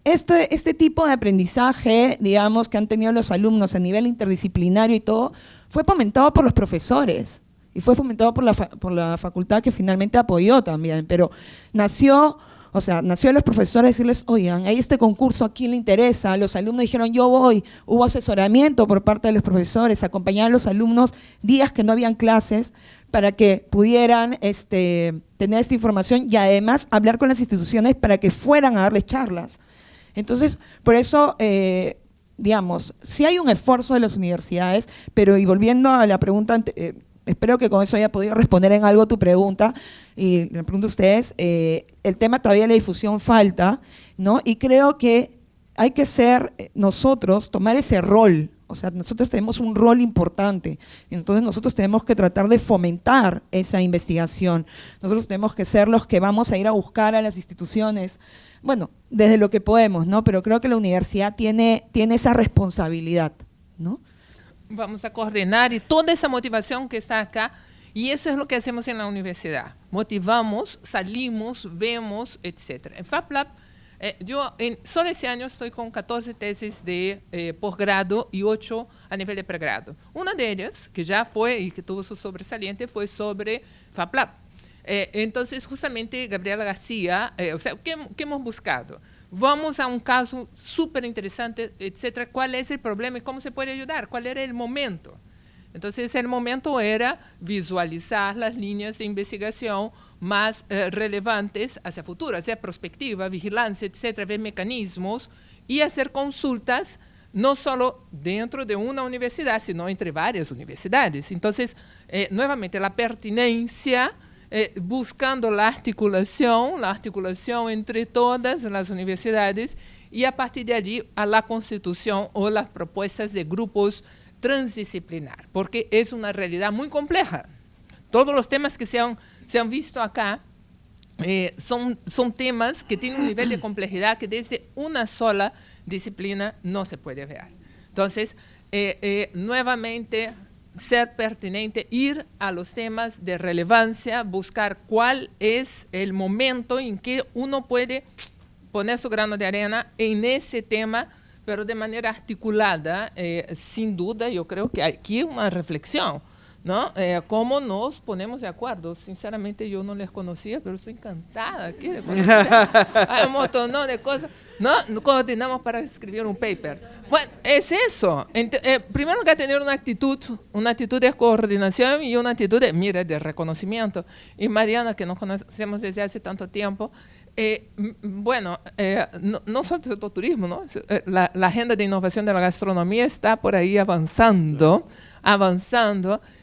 este tipo de aprendizaje, digamos, que han tenido los alumnos a nivel interdisciplinario y todo, fue fomentado por los profesores. Y fue fomentado por la facultad, que finalmente apoyó también, pero nació de los profesores decirles, oigan, hay este concurso, ¿a quién le interesa? Los alumnos dijeron, yo voy. Hubo asesoramiento por parte de los profesores, acompañar a los alumnos días que no habían clases para que pudieran tener esta información y además hablar con las instituciones para que fueran a darles charlas. Entonces, por eso, digamos, sí hay un esfuerzo de las universidades, pero y volviendo a la pregunta espero que con eso haya podido responder en algo tu pregunta, y le pregunto a ustedes, el tema todavía de la difusión falta, ¿no? Y creo que hay que tomar ese rol, o sea, nosotros tenemos un rol importante, y entonces nosotros tenemos que tratar de fomentar esa investigación, nosotros tenemos que ser los que vamos a ir a buscar a las instituciones, bueno, desde lo que podemos, ¿no? Pero creo que la universidad tiene esa responsabilidad, ¿no? Vamos a coordinar y toda esa motivación que está acá, y eso es lo que hacemos en la universidad. Motivamos, salimos, vemos, etc. En FabLab, yo solo ese año estoy con 14 tesis de posgrado y 8 a nivel de pregrado. Una de ellas, que ya fue y que tuvo su sobresaliente, fue sobre FabLab. Entonces, justamente, Gabriela García, ¿qué hemos buscado? Vamos a un caso súper interesante, etcétera. ¿Cuál es el problema y cómo se puede ayudar? ¿Cuál era el momento? Entonces, el momento era visualizar las líneas de investigación más relevantes hacia futuro, hacia prospectiva, vigilancia, etcétera, ver mecanismos y hacer consultas no solo dentro de una universidad, sino entre varias universidades. Entonces, nuevamente, la pertinencia, buscando la articulación entre todas las universidades y a partir de allí a la constitución o las propuestas de grupos transdisciplinar, porque es una realidad muy compleja. Todos los temas que se han visto acá son temas que tienen un nivel de complejidad que desde una sola disciplina no se puede ver. Entonces, nuevamente, ser pertinente, ir a los temas de relevancia, buscar cuál es el momento en que uno puede poner su grano de arena en ese tema, pero de manera articulada. Sin duda, yo creo que hay aquí una reflexión, ¿no? ¿Cómo nos ponemos de acuerdo? Sinceramente, yo no les conocía, pero estoy encantada aquí de conocer. Hay un montón de cosas. No coordinamos para escribir un paper. Bueno, es eso. Primero que tener una actitud de coordinación y una actitud de reconocimiento. Y Mariana, que nos conocemos desde hace tanto tiempo, no solo el turismo, ¿no? La agenda de innovación de la gastronomía está por ahí avanzando,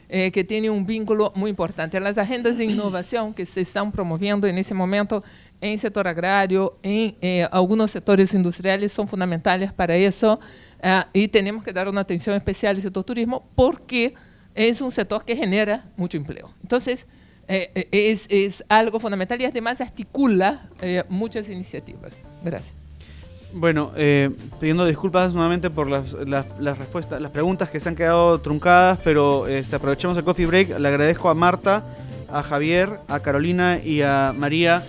que tiene un vínculo muy importante. Las agendas de innovación que se están promoviendo en ese momento en el sector agrario, en algunos sectores industriales, son fundamentales para eso, y tenemos que dar una atención especial al sector turismo porque es un sector que genera mucho empleo. Entonces, es algo fundamental y además articula muchas iniciativas. Gracias. Bueno, pidiendo disculpas nuevamente por las respuestas, las preguntas que se han quedado truncadas, pero aprovechamos el coffee break. Le agradezco a Marta, a Javier, a Carolina y a María